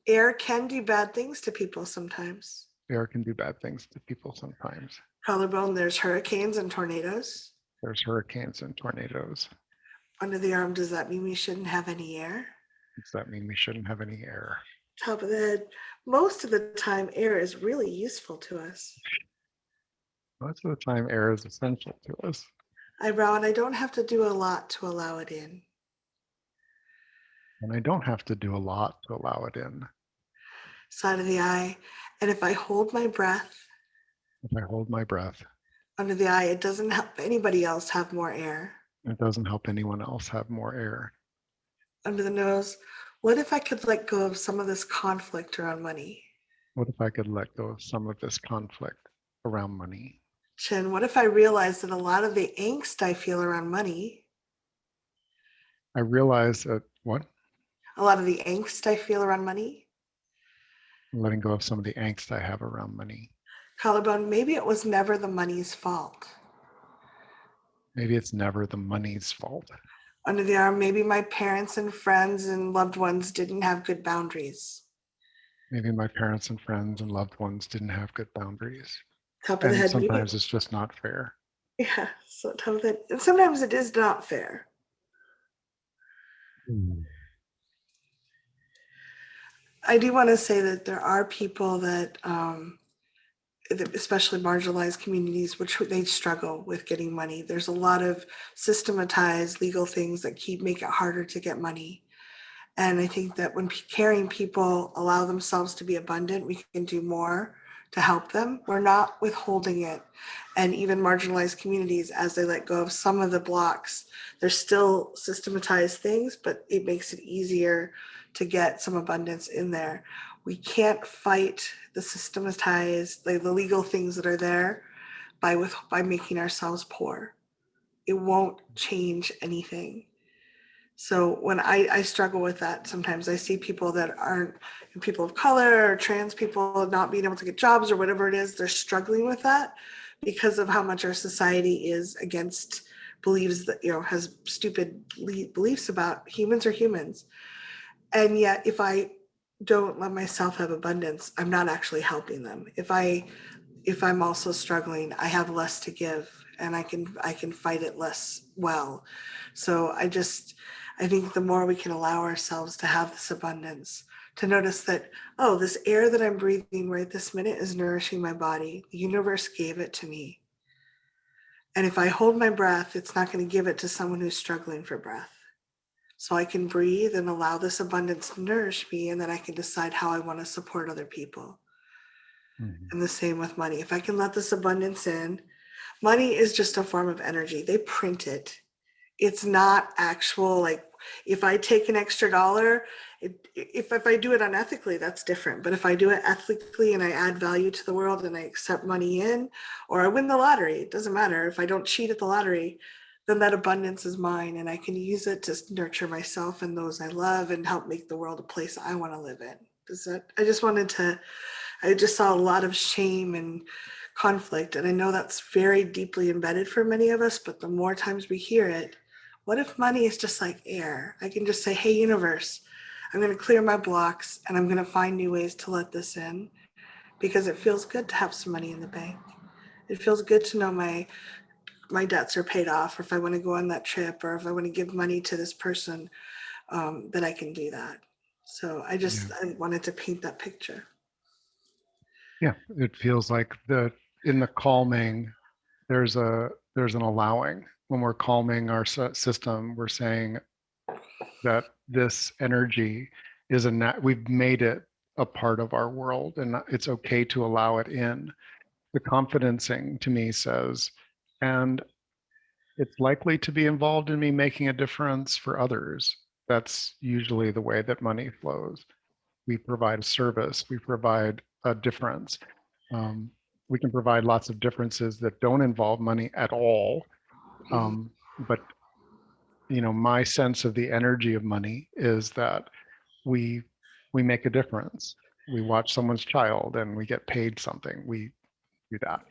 [SPEAKER 2] air can do bad things to people sometimes.
[SPEAKER 1] Air can do bad things to people sometimes.
[SPEAKER 2] Collarbone, there's hurricanes and tornadoes.
[SPEAKER 1] There's hurricanes and tornadoes.
[SPEAKER 2] Under the arm, does that mean we shouldn't have any air?
[SPEAKER 1] Does that mean we shouldn't have any air?
[SPEAKER 2] Top of the head, most of the time, air is really useful to us.
[SPEAKER 1] Most of the time, air is essential to us.
[SPEAKER 2] Eyebrow, and I don't have to do a lot to allow it in.
[SPEAKER 1] And I don't have to do a lot to allow it in.
[SPEAKER 2] Side of the eye, and if I hold my breath,
[SPEAKER 1] If I hold my breath,
[SPEAKER 2] under the eye, it doesn't help anybody else have more air.
[SPEAKER 1] it doesn't help anyone else have more air.
[SPEAKER 2] Under the nose, what if I could let go of some of this conflict around money?
[SPEAKER 1] What if I could let go of some of this conflict around money?
[SPEAKER 2] Chin, what if I realize that a lot of the angst I feel around money,
[SPEAKER 1] I realize that what?
[SPEAKER 2] a lot of the angst I feel around money
[SPEAKER 1] letting go of some of the angst I have around money.
[SPEAKER 2] Collarbone, maybe it was never the money's fault.
[SPEAKER 1] Maybe it's never the money's fault.
[SPEAKER 2] Under the arm, maybe my parents and friends and loved ones didn't have good boundaries.
[SPEAKER 1] Maybe my parents and friends and loved ones didn't have good boundaries.
[SPEAKER 2] Top of the
[SPEAKER 1] And
[SPEAKER 2] head, maybe.
[SPEAKER 1] sometimes it's just not fair.
[SPEAKER 2] Yeah, so top of the head. And sometimes it is not fair. I do want to say that there are people that, especially marginalized communities, which they struggle with getting money. There's a lot of systematized legal things that make it harder to get money. And I think that when caring people allow themselves to be abundant, we can do more to help them. We're not withholding it. And even marginalized communities, as they let go of some of the blocks, there's still systematized things, but it makes it easier to get some abundance in there. We can't fight the systematized, like the legal things that are there by making ourselves poor. It won't change anything. So when I struggle with that, sometimes I see people that aren't people of color or trans people not being able to get jobs or whatever it is, they're struggling with that because of how much our society is against believes that, has stupid beliefs about humans are humans. And yet if I don't let myself have abundance, I'm not actually helping them. If I'm also struggling, I have less to give and I can fight it less well. So I think the more we can allow ourselves to have this abundance, to notice that, oh, this air that I'm breathing right this minute is nourishing my body. The universe gave it to me. And if I hold my breath, it's not going to give it to someone who's struggling for breath. So I can breathe and allow this abundance to nourish me, and then I can decide how I want to support other people.
[SPEAKER 1] Mhm.
[SPEAKER 2] And the same with money. If I can let this abundance in, money is just a form of energy. They print it. It's not actual, like if I take an extra dollar, if I do it unethically, that's different. But if I do it ethically and I add value to the world and I accept money in, or I win the lottery, it doesn't matter. If I don't cheat at the lottery, then that abundance is mine and I can use it to nurture myself and those I love and help make the world a place I want to live in. I just saw a lot of shame and conflict. And I know that's very deeply embedded for many of us, but the more times we hear it, what if money is just like air? I can just say, hey, universe, I'm going to clear my blocks and I'm going to find new ways to let this in because it feels good to have some money in the bank. It feels good to know my debts are paid off, or if I want to go on that trip, or if I want to give money to this person, that I can do that. So I wanted to paint that picture.
[SPEAKER 1] Yeah, it feels like in the calming, there's an allowing. When we're calming our system, we're saying that this energy we've made it a part of our world, and it's okay to allow it in. The confidencing to me says, and it's likely to be involved in me making a difference for others. That's usually the way that money flows. We provide a service, we provide a difference. Um, we can provide lots of differences that don't involve money at all. But my sense of the energy of money is that we we make a difference. We watch someone's child and we get paid something. We do that.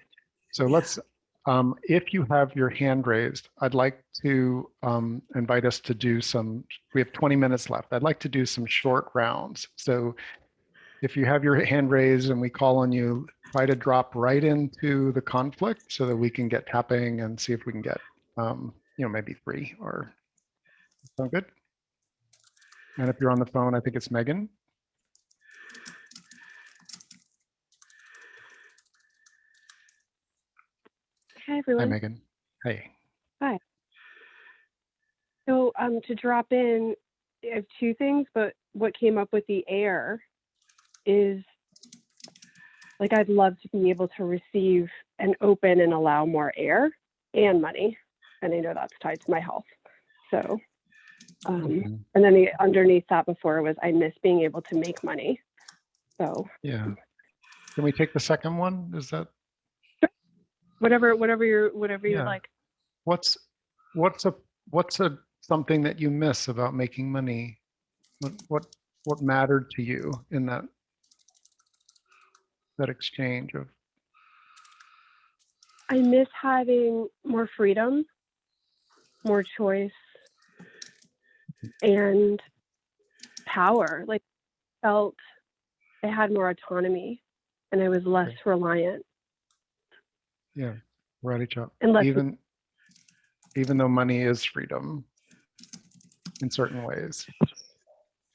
[SPEAKER 1] So
[SPEAKER 2] Yeah.
[SPEAKER 1] if you have your hand raised, I'd like to invite us to do we have 20 minutes left. I'd like to do some short rounds. So if you have your hand raised and we call on you, try to drop right into the conflict so that we can get tapping and see if we can get, maybe 3 or sound good. And if you're on the phone, I think it's Megan.
[SPEAKER 4] Hi,
[SPEAKER 1] Hi,
[SPEAKER 4] everyone.
[SPEAKER 1] Megan. Hey.
[SPEAKER 4] Hi. So to drop in, I have 2 things, but what came up with the air is like I'd love to be able to receive and open and allow more air and money. And I know that's tied to my health. So,
[SPEAKER 1] Mhm.
[SPEAKER 4] and then underneath that before was I miss being able to make money. So
[SPEAKER 1] Yeah. Can we take the second one? Is that?
[SPEAKER 4] whatever you
[SPEAKER 1] Yeah.
[SPEAKER 4] like.
[SPEAKER 1] What's a something that you miss about making money? What mattered to you in that? that exchange of,
[SPEAKER 4] I miss having more freedom, more choice, and power. Like, felt I had more autonomy and I was less
[SPEAKER 1] Okay.
[SPEAKER 4] reliant
[SPEAKER 1] yeah, right each other.
[SPEAKER 4] and less.
[SPEAKER 1] Even though money is freedom in certain ways.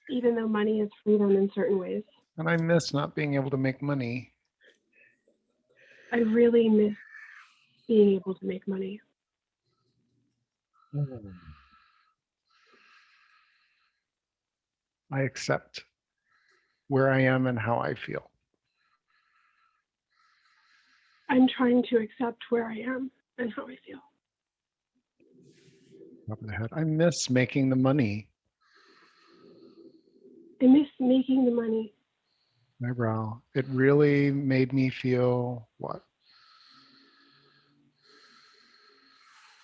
[SPEAKER 4] Even though money is freedom in certain ways.
[SPEAKER 1] And I miss not being able to make money.
[SPEAKER 4] I really miss being able to make money.
[SPEAKER 1] I accept where I am and how I feel.
[SPEAKER 4] I'm trying to accept where I am and how I feel.
[SPEAKER 1] Top of the head. I miss making the money.
[SPEAKER 4] I miss making the money.
[SPEAKER 1] My brow. It really made me feel what?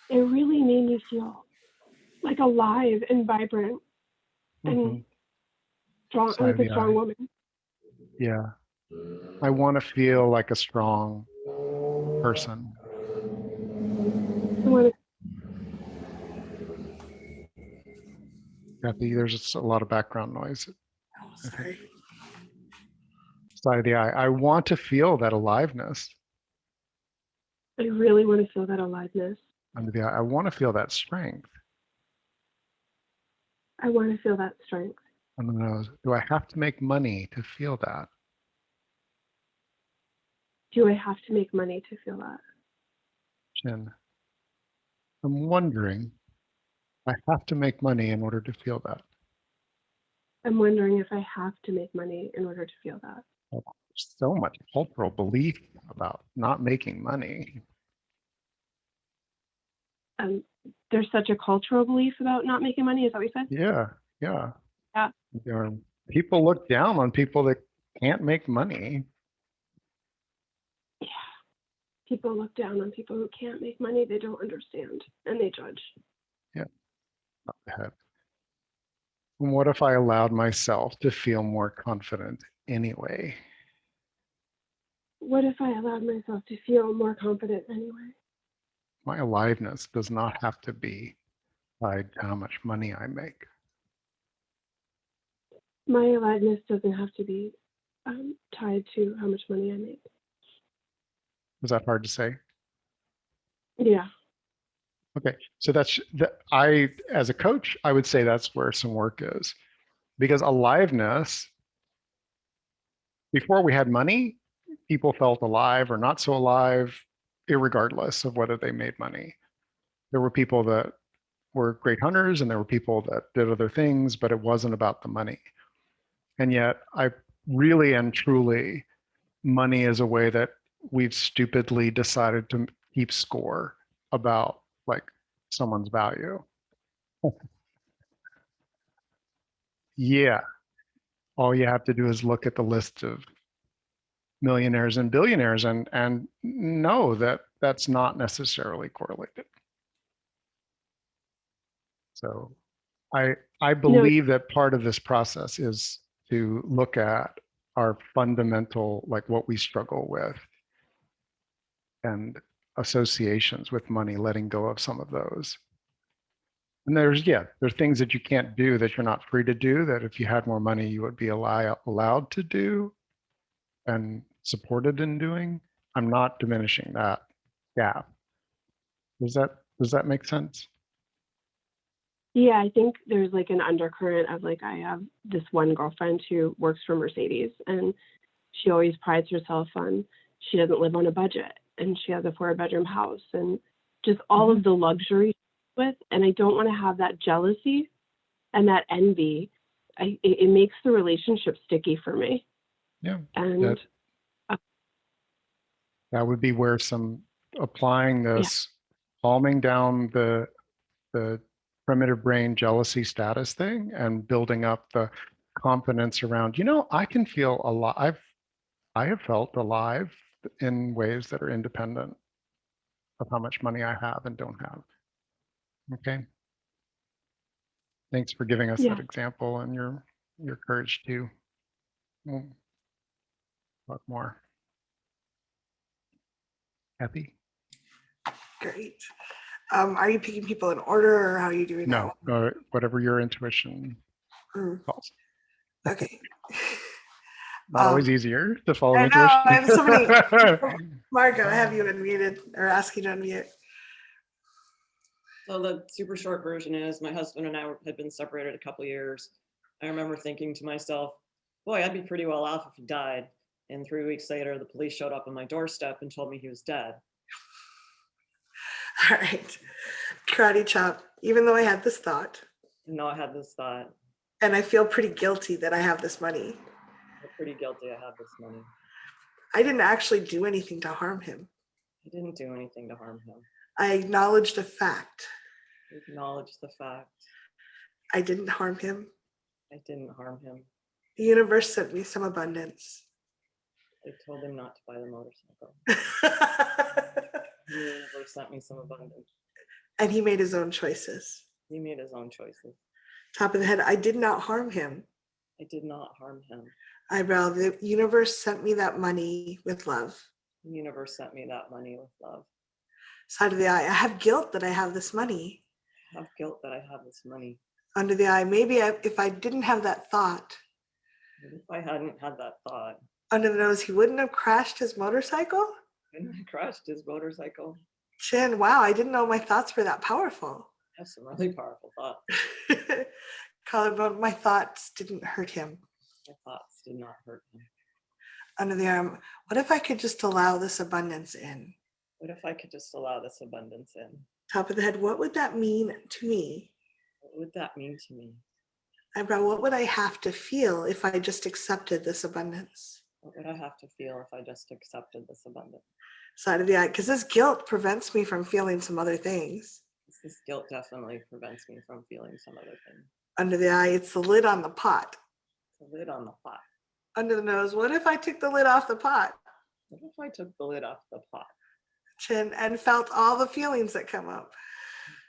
[SPEAKER 4] It really made me feel like alive and vibrant and strong,
[SPEAKER 1] Side
[SPEAKER 4] like
[SPEAKER 1] of
[SPEAKER 4] a
[SPEAKER 1] the
[SPEAKER 4] strong
[SPEAKER 1] eye.
[SPEAKER 4] woman.
[SPEAKER 1] Yeah. I want to feel like a strong person.
[SPEAKER 4] I want to,
[SPEAKER 1] Kathy, there's just a lot of background noise.
[SPEAKER 2] Oh, sorry.
[SPEAKER 1] Side of the eye. I want to feel that aliveness
[SPEAKER 4] I really want to feel that aliveness.
[SPEAKER 1] under the eye. I want to feel that strength
[SPEAKER 4] I want to feel that strength.
[SPEAKER 1] under the nose. Do I have to make money to feel that?
[SPEAKER 4] Do I have to make money to feel that?
[SPEAKER 1] Chin. I'm wondering, I have to make money in order to feel that.
[SPEAKER 4] I'm wondering if I have to make money in order to feel that.
[SPEAKER 1] There's so much cultural belief about not making money.
[SPEAKER 4] There's such a cultural belief about not making money. Is that what you said?
[SPEAKER 1] Yeah, yeah.
[SPEAKER 4] Yeah.
[SPEAKER 1] You know, people look down on people that can't make money.
[SPEAKER 4] Yeah. People look down on people who can't make money. They don't understand and they judge.
[SPEAKER 1] Up the head. And what if I allowed myself to feel more confident anyway?
[SPEAKER 4] What if I allowed myself to feel more confident anyway?
[SPEAKER 1] My aliveness does not have to be tied to how much money I make.
[SPEAKER 4] My aliveness doesn't have to be tied to how much money I make.
[SPEAKER 1] Is that hard to say?
[SPEAKER 4] Yeah.
[SPEAKER 1] Okay, so that's that. As a coach, I would say that's where some work is, because aliveness, before we had money, people felt alive or not so alive, irregardless of whether they made money. There were people that were great hunters and there were people that did other things, but it wasn't about the money. And yet, I really and truly, money is a way that we've stupidly decided to keep score about like someone's value. Yeah, all you have to do is look at the list of millionaires and billionaires and know that that's not necessarily correlated. So I believe that part of this process is to look at our fundamental, like what we struggle with and associations with money, letting go of some of those. And there's things that you can't do that you're not free to do, that if you had more money, you would be allowed to do and supported in doing. I'm not diminishing that gap. Does that make sense?
[SPEAKER 4] Yeah, I think there's like an undercurrent of like, I have this one girlfriend who works for Mercedes and she always prides herself on she doesn't live on a budget and she has a 4-bedroom house and just all of the luxury with. And I don't want to have that jealousy and that envy. It makes the relationship sticky for me.
[SPEAKER 1] Yeah.
[SPEAKER 4] And
[SPEAKER 1] That would be where some applying this, calming down the primitive brain jealousy status thing and building up the confidence around, I can feel alive. I have felt alive in ways that are independent of how much money I have and don't have. Okay. Thanks for giving us that example and your courage to talk more. Kathy?
[SPEAKER 2] Great. Are you picking people in order or how are you doing
[SPEAKER 1] No,
[SPEAKER 2] that?
[SPEAKER 1] whatever your intuition
[SPEAKER 2] Mm,
[SPEAKER 1] calls.
[SPEAKER 2] okay.
[SPEAKER 1] Not always easier to follow
[SPEAKER 2] I know,
[SPEAKER 1] intuition.
[SPEAKER 2] I have so many. Marco, I have you unmuted or ask you to unmute.
[SPEAKER 5] So the super short version is my husband and I had been separated a couple years. I remember thinking to myself, boy, I'd be pretty well off if he died. And 3 weeks later, the police showed up on my doorstep and told me he was dead.
[SPEAKER 2] All right. Karate chop. Even though I had this thought,
[SPEAKER 5] And now I had this thought,
[SPEAKER 2] and I feel pretty guilty that I have this money,
[SPEAKER 5] I'm pretty guilty I have this money.
[SPEAKER 2] I didn't actually do anything to harm him.
[SPEAKER 5] I didn't do anything to harm him.
[SPEAKER 2] I acknowledged a fact.
[SPEAKER 5] Acknowledge the fact
[SPEAKER 2] I didn't harm him.
[SPEAKER 5] I didn't harm him.
[SPEAKER 2] The universe sent me some abundance.
[SPEAKER 5] I told him not to buy the motorcycle. The universe sent me some abundance.
[SPEAKER 2] And he made his own choices.
[SPEAKER 5] He made his own choices.
[SPEAKER 2] Top of the head, I did not harm him.
[SPEAKER 5] I did not harm him.
[SPEAKER 2] Eyebrow, the universe sent me that money with love.
[SPEAKER 5] The universe sent me that money with love.
[SPEAKER 2] Side of the eye, I have guilt that I have this money.
[SPEAKER 5] I have guilt that I have this money.
[SPEAKER 2] Under the eye, maybe if I didn't have that thought.
[SPEAKER 5] And if I hadn't had that thought,
[SPEAKER 2] Under the nose, he wouldn't have crashed his motorcycle.
[SPEAKER 5] and I crashed his motorcycle.
[SPEAKER 2] Chin, wow, I didn't know my thoughts were that powerful.
[SPEAKER 5] I have some really powerful thoughts.
[SPEAKER 2] Collarbone, my thoughts didn't hurt him.
[SPEAKER 5] My thoughts did not hurt him.
[SPEAKER 2] Under the arm, what if I could just allow this abundance in?
[SPEAKER 5] What if I could just allow this abundance in?
[SPEAKER 2] Top of the head, what would that mean to me?
[SPEAKER 5] What would that mean to me?
[SPEAKER 2] Eyebrow, what would I have to feel if I just accepted this abundance?
[SPEAKER 5] What would I have to feel if I just accepted this abundance?
[SPEAKER 2] Side of the eye, because this guilt prevents me from feeling some other things.
[SPEAKER 5] This guilt definitely prevents me from feeling some other thing.
[SPEAKER 2] Under the eye, it's the lid on the pot.
[SPEAKER 5] The lid on the pot.
[SPEAKER 2] Under the nose, what if I took the lid off the pot?
[SPEAKER 5] What if I took the lid off the pot
[SPEAKER 2] Chin, and felt all the feelings that come up.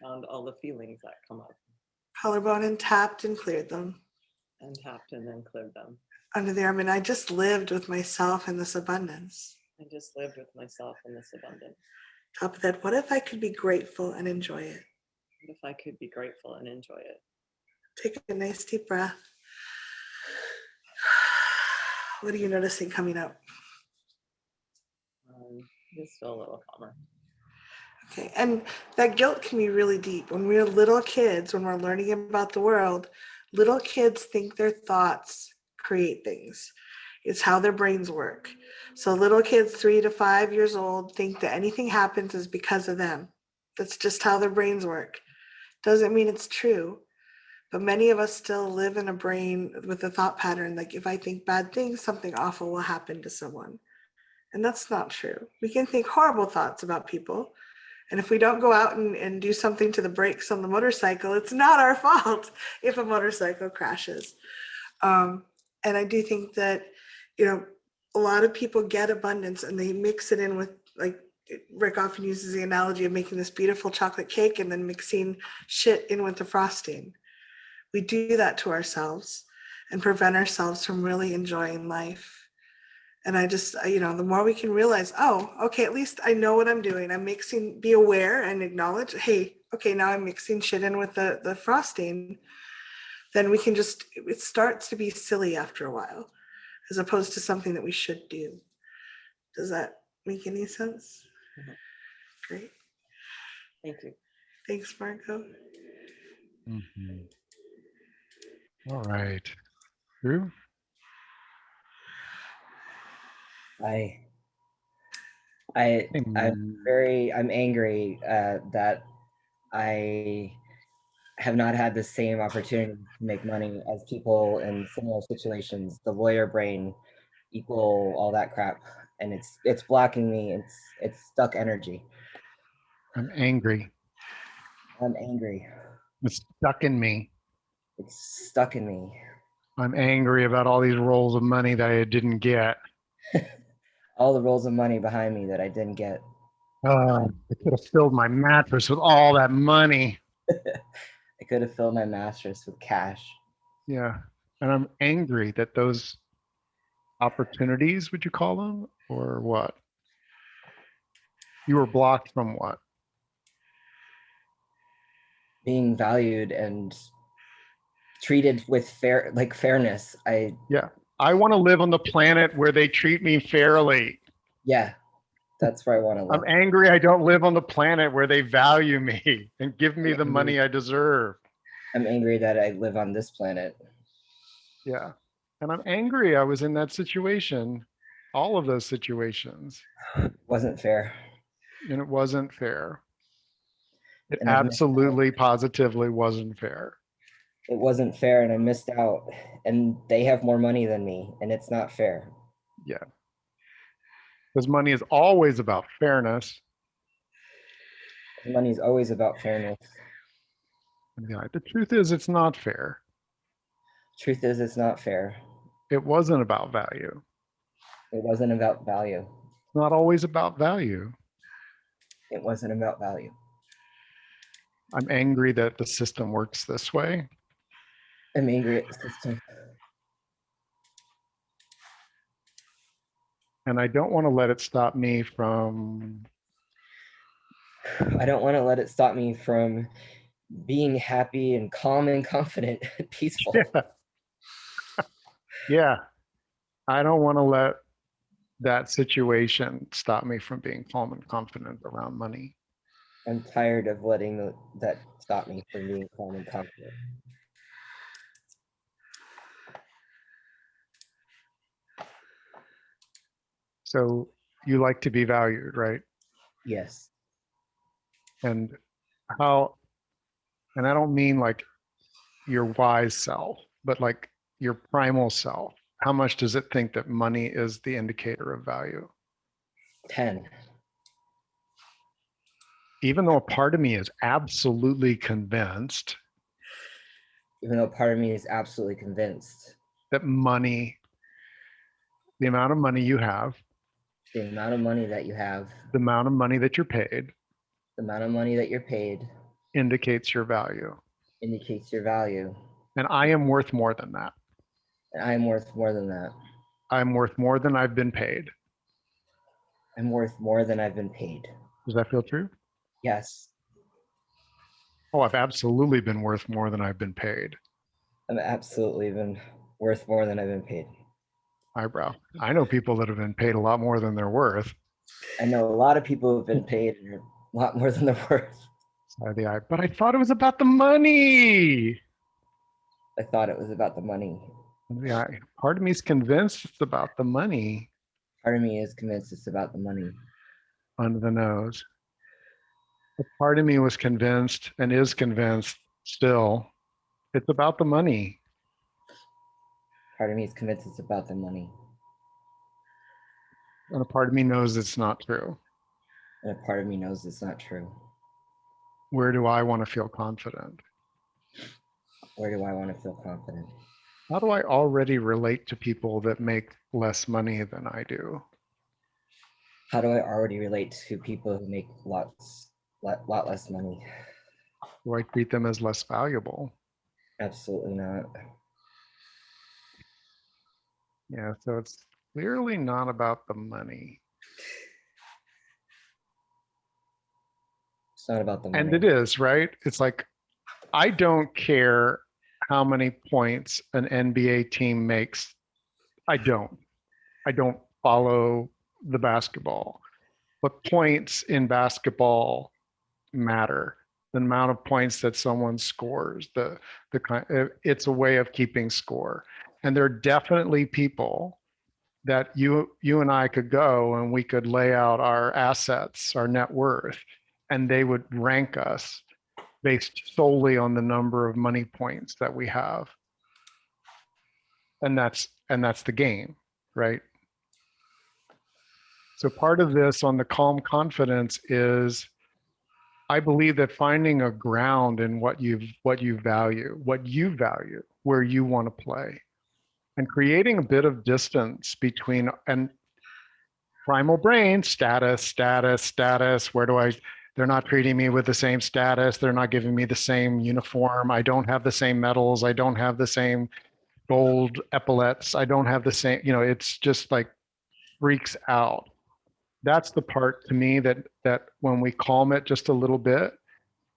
[SPEAKER 5] and found all the feelings that come up
[SPEAKER 2] Collarbone and tapped and cleared them.
[SPEAKER 5] and tapped and then cleared them?
[SPEAKER 2] Under the arm, and I just lived with myself in this abundance.
[SPEAKER 5] I just lived with myself in this abundance.
[SPEAKER 2] Top of that, what if I could be grateful and enjoy it?
[SPEAKER 5] What if I could be grateful and enjoy it?
[SPEAKER 2] Take a nice deep breath. What are you noticing coming up?
[SPEAKER 5] Just feel a little calmer.
[SPEAKER 2] Okay, and that guilt can be really deep. When we're little kids, when we're learning about the world, little kids think their thoughts create things. It's how their brains work. So little kids 3 to 5 years old think that anything happens is because of them. That's just how their brains work. Doesn't mean it's true. But many of us still live in a brain with a thought pattern like if I think bad things, something awful will happen to someone. And that's not true. We can think horrible thoughts about people. And if we don't go out and do something to the brakes on the motorcycle, it's not our fault if a motorcycle crashes. And I do think that, you know, a lot of people get abundance and they mix it in with, like Rick often uses the analogy of making this beautiful chocolate cake and then mixing shit in with the frosting. We do that to ourselves and prevent ourselves from really enjoying life. And I just, you know, the more we can realize, oh, okay, at least I know what I'm doing. I'm mixing, be aware and acknowledge, hey, okay, now I'm mixing shit in with the frosting. Then we can just, it starts to be silly after a while, as opposed to something that we should do. Does that make any sense?
[SPEAKER 5] Mhm.
[SPEAKER 2] Great.
[SPEAKER 5] Thank you.
[SPEAKER 2] Thanks, Marco.
[SPEAKER 1] Mhm. All right. Drew?
[SPEAKER 6] I
[SPEAKER 1] Hey,
[SPEAKER 6] I'm angry that I have not had the same opportunity to make money as people in similar situations. The lawyer brain equal all that crap, and it's blocking me. It's stuck energy.
[SPEAKER 1] I'm angry.
[SPEAKER 6] I'm angry.
[SPEAKER 1] It's stuck in me.
[SPEAKER 6] It's stuck in me.
[SPEAKER 1] I'm angry about all these rolls of money that I didn't get.
[SPEAKER 6] All the rolls of money behind me that I didn't get.
[SPEAKER 1] I could have filled my mattress with all that money.
[SPEAKER 6] I could have filled my mattress with cash.
[SPEAKER 1] Yeah. And I'm angry that those opportunities, would you call them, or what? You were blocked from what?
[SPEAKER 6] Being valued and treated with fairness.
[SPEAKER 1] Yeah. I want to live on the planet where they treat me fairly.
[SPEAKER 6] Yeah, that's where I want to
[SPEAKER 1] I'm
[SPEAKER 6] live.
[SPEAKER 1] angry I don't live on the planet where they value me and give me the money I deserve.
[SPEAKER 6] I'm angry that I live on this planet.
[SPEAKER 1] Yeah. And I'm angry I was in that situation, all of those situations,
[SPEAKER 6] Wasn't fair.
[SPEAKER 1] and it wasn't fair. It
[SPEAKER 6] And I've missed out.
[SPEAKER 1] absolutely, positively wasn't fair.
[SPEAKER 6] It wasn't fair and I missed out. And they have more money than me and it's not fair.
[SPEAKER 1] Yeah. Because money is always about fairness.
[SPEAKER 6] Money is always about fairness.
[SPEAKER 1] Yeah. The truth is, it's not fair.
[SPEAKER 6] Truth is, it's not fair.
[SPEAKER 1] It wasn't about value.
[SPEAKER 6] It wasn't about value.
[SPEAKER 1] It's not always about value.
[SPEAKER 6] It wasn't about value.
[SPEAKER 1] I'm angry that the system works this way.
[SPEAKER 6] I'm angry at the system.
[SPEAKER 1] And I don't want to let it stop me from,
[SPEAKER 6] I don't want to let it stop me from being happy and calm and confident and peaceful.
[SPEAKER 1] yeah. Yeah. I don't want to let that situation stop me from being calm and confident around money.
[SPEAKER 6] I'm tired of letting that stop me from being calm and confident.
[SPEAKER 1] So you like to be valued, right?
[SPEAKER 6] Yes.
[SPEAKER 1] And how, and I don't mean like your wise self, but like your primal self. How much does it think that money is the indicator of value?
[SPEAKER 6] 10.
[SPEAKER 1] Even though a part of me is absolutely convinced
[SPEAKER 6] Even though part of me is absolutely convinced
[SPEAKER 1] that money, the amount of money you have,
[SPEAKER 6] the amount of money that you have,
[SPEAKER 1] the amount of money that you're paid,
[SPEAKER 6] the amount of money that you're paid
[SPEAKER 1] indicates your value.
[SPEAKER 6] indicates your value.
[SPEAKER 1] And I am worth more than that.
[SPEAKER 6] And I'm worth more than that.
[SPEAKER 1] I'm worth more than I've been paid.
[SPEAKER 6] I'm worth more than I've been paid.
[SPEAKER 1] Does that feel true?
[SPEAKER 6] Yes.
[SPEAKER 1] Oh, I've absolutely been worth more than I've been paid.
[SPEAKER 6] I'm absolutely been worth more than I've been paid.
[SPEAKER 1] Eyebrow. I know people that have been paid a lot more than they're worth.
[SPEAKER 6] I know a lot of people who've been paid a lot more than they're worth.
[SPEAKER 1] Side of the eye. But I thought it was about the money.
[SPEAKER 6] I thought it was about the money.
[SPEAKER 1] Yeah, part of me is convinced it's about the money.
[SPEAKER 6] Part of me is convinced it's about the money.
[SPEAKER 1] Under the nose. But part of me was convinced and is convinced still it's about the money.
[SPEAKER 6] Part of me is convinced it's about the money.
[SPEAKER 1] And a part of me knows it's not true.
[SPEAKER 6] And a part of me knows it's not true.
[SPEAKER 1] Where do I want to feel confident?
[SPEAKER 6] Where do I want to feel confident?
[SPEAKER 1] How do I already relate to people that make less money than I do?
[SPEAKER 6] How do I already relate to people who make lot less money?
[SPEAKER 1] Do I treat them as less valuable?
[SPEAKER 6] Absolutely not.
[SPEAKER 1] Yeah, so it's clearly not about the money.
[SPEAKER 6] It's not about the money.
[SPEAKER 1] And it is, right? It's like, I don't care how many points an NBA team makes. I don't follow the basketball, but points in basketball matter. The amount of points that someone scores, it's a way of keeping score. And there are definitely people that you and I could go and we could lay out our assets, our net worth, and they would rank us based solely on the number of money points that we have. And that's the game, right? So part of this on the calm confidence is, I believe that finding a ground in what you value, where you want to play, and creating a bit of distance between, and primal brain, status, they're not treating me with the same status. They're not giving me the same uniform. I don't have the same medals. I don't have the same gold epaulets. I don't have the same, it's just like freaks out. That's the part to me that when we calm it just a little bit,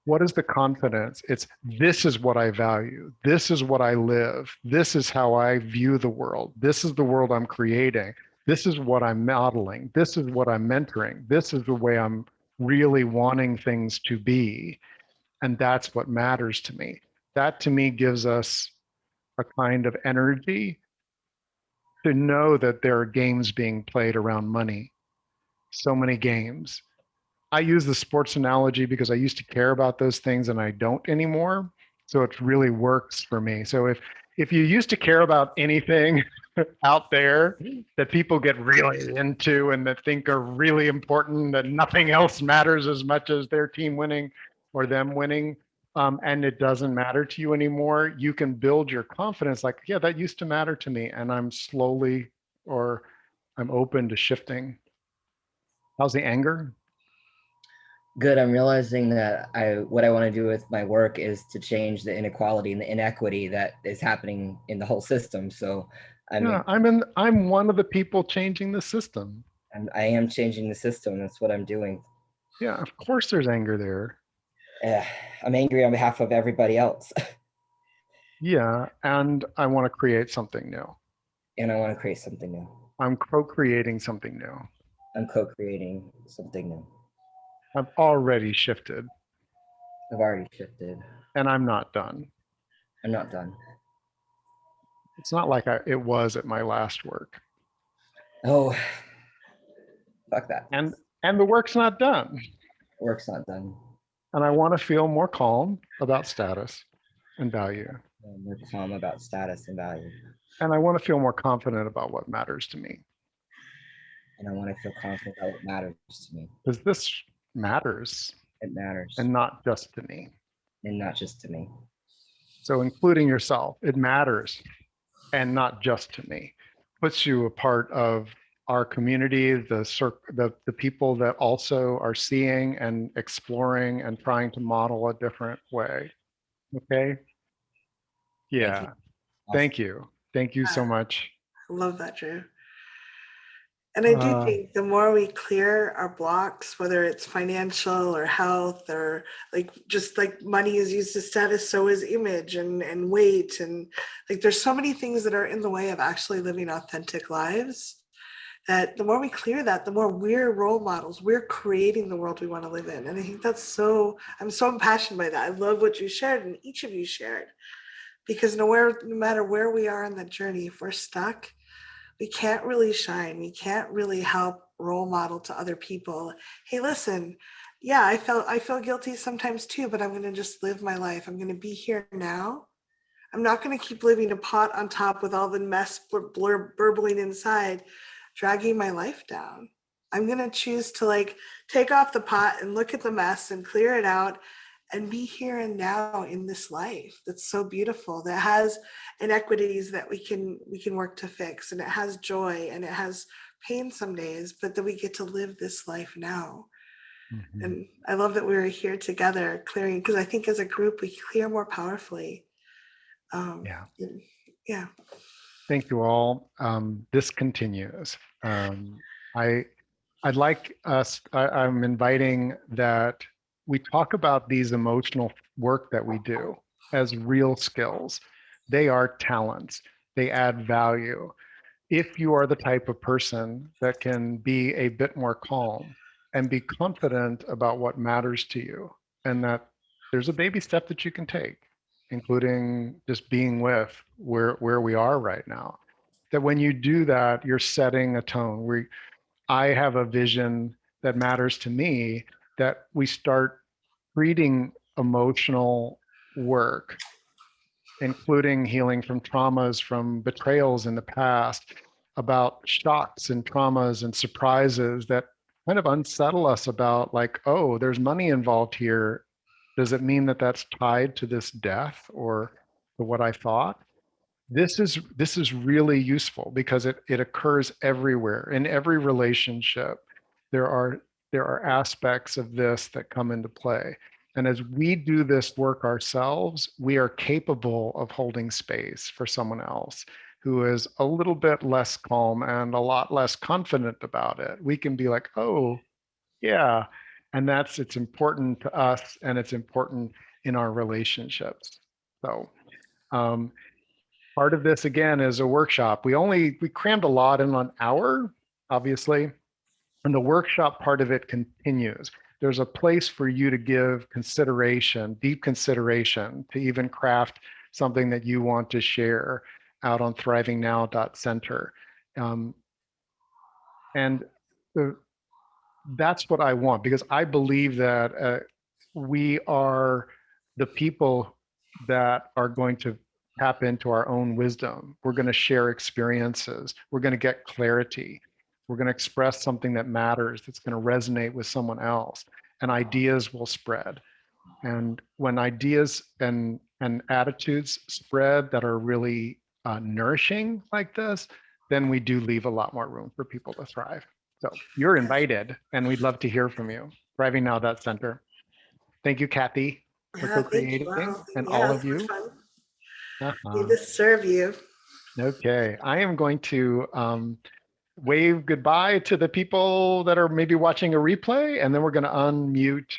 [SPEAKER 1] what is the confidence? It's this is what I value. This is what I live. This is how I view the world. This is the world I'm creating. This is what I'm modeling. This is what I'm mentoring. This is the way I'm really wanting things to be. And that's what matters to me. That to me gives us a kind of energy to know that there are games being played around money. So many games. I use the sports analogy because I used to care about those things and I don't anymore. So it really works for me. So if you used to care about anything out there that people get really into and that think are really important, that nothing else matters as much as their team winning or them winning, and it doesn't matter to you anymore, you can build your confidence like, yeah, that used to matter to me, and I'm slowly, or I'm open to shifting. How's the anger?
[SPEAKER 6] Good. I'm realizing that what I want to do with my work is to change the inequality and the inequity that is happening in the whole system. So
[SPEAKER 1] Yeah, I'm one of the people changing the system.
[SPEAKER 6] I am changing the system. That's what I'm doing.
[SPEAKER 1] Yeah, of course there's anger there.
[SPEAKER 6] I'm angry on behalf of everybody else.
[SPEAKER 1] Yeah, and I want to create something new.
[SPEAKER 6] And I want to create something new.
[SPEAKER 1] I'm co-creating something new.
[SPEAKER 6] I'm co-creating something new.
[SPEAKER 1] I've already shifted.
[SPEAKER 6] I've already shifted.
[SPEAKER 1] And I'm not done.
[SPEAKER 6] I'm not done.
[SPEAKER 1] It's not like it was at my last work.
[SPEAKER 6] Oh, fuck that.
[SPEAKER 1] And the work's not done.
[SPEAKER 6] Work's not done.
[SPEAKER 1] And I want to feel more calm about status and value.
[SPEAKER 6] I'm more calm about status and value.
[SPEAKER 1] And I want to feel more confident about what matters to me.
[SPEAKER 6] And I want to feel confident about what matters to me.
[SPEAKER 1] Because this matters.
[SPEAKER 6] It matters.
[SPEAKER 1] And not just to me.
[SPEAKER 6] And not just to me.
[SPEAKER 1] So including yourself, it matters. And not just to me. Puts you a part of our community, the people that also are seeing and exploring and trying to model a different way. Okay. Yeah. Thank you. Thank you so much.
[SPEAKER 2] I love that, Drew. And I do think the more we clear our blocks, whether it's financial or health or like just like money is used as status, so is image and weight. And like there's so many things that are in the way of actually living authentic lives, that the more we clear that, the more we're role models. We're creating the world we want to live in. And I think that's I'm so impassioned by that. I love what you shared and each of you shared. Because no matter where we are on the journey, if we're stuck, we can't really shine. We can't really help role model to other people. Hey, listen, yeah, I feel guilty sometimes too, but I'm going to just live my life. I'm going to be here now. I'm not going to keep living a pot on top with all the mess burbling inside, dragging my life down. I'm going to choose to like take off the pot and look at the mess and clear it out and be here and now in this life that's so beautiful, that has inequities that we can work to fix, and it has joy and it has pain some days, but that we get to live this life now. Mm-hmm. And I love that we're here together clearing, because I think as a group we clear more powerfully. Yeah.
[SPEAKER 1] Thank you all. This continues. I'd like us, I'm inviting that we talk about these emotional work that we do as real skills. They are talents. They add value. If you are the type of person that can be a bit more calm and be confident about what matters to you, and that there's a baby step that you can take, including just being with where we are right now, that when you do that, you're setting a tone. I have a vision that matters to me, that we start treating emotional work, including healing from traumas, from betrayals in the past, about shocks and traumas and surprises that kind of unsettle us about like, oh, there's money involved here. Does it mean that that's tied to this death or to what I thought? This is really useful because it occurs everywhere. In every relationship, there are aspects of this that come into play. And as we do this work ourselves, we are capable of holding space for someone else who is a little bit less calm and a lot less confident about it, we can be like, oh, yeah. And it's important to us and it's important in our relationships. So part of this again is a workshop. We crammed a lot in an hour, obviously, and the workshop part of it continues. There's a place for you to give consideration, deep consideration, to even craft something that you want to share out on thrivingnow.center. And that's what I want, because I believe that we are the people that are going to tap into our own wisdom. We're going to share experiences. We're going to get clarity. We're going to express something that matters, that's going to resonate with someone else, and ideas will spread. And when ideas and attitudes spread that are really nourishing like this, then we do leave a lot more room for people to thrive. So you're invited, and we'd love to hear from you. thrivingnow.center. Thank you, Kathy, for
[SPEAKER 2] Yeah, thank you.
[SPEAKER 1] co-creating,
[SPEAKER 2] Wow.
[SPEAKER 1] and
[SPEAKER 2] Yeah,
[SPEAKER 1] all
[SPEAKER 2] it's
[SPEAKER 1] of you.
[SPEAKER 2] fun.
[SPEAKER 1] Uh-huh.
[SPEAKER 2] Need to serve you.
[SPEAKER 1] Okay, I am going to wave goodbye to the people that are maybe watching a replay, and then we're going to unmute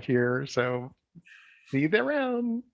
[SPEAKER 1] here. So see you around.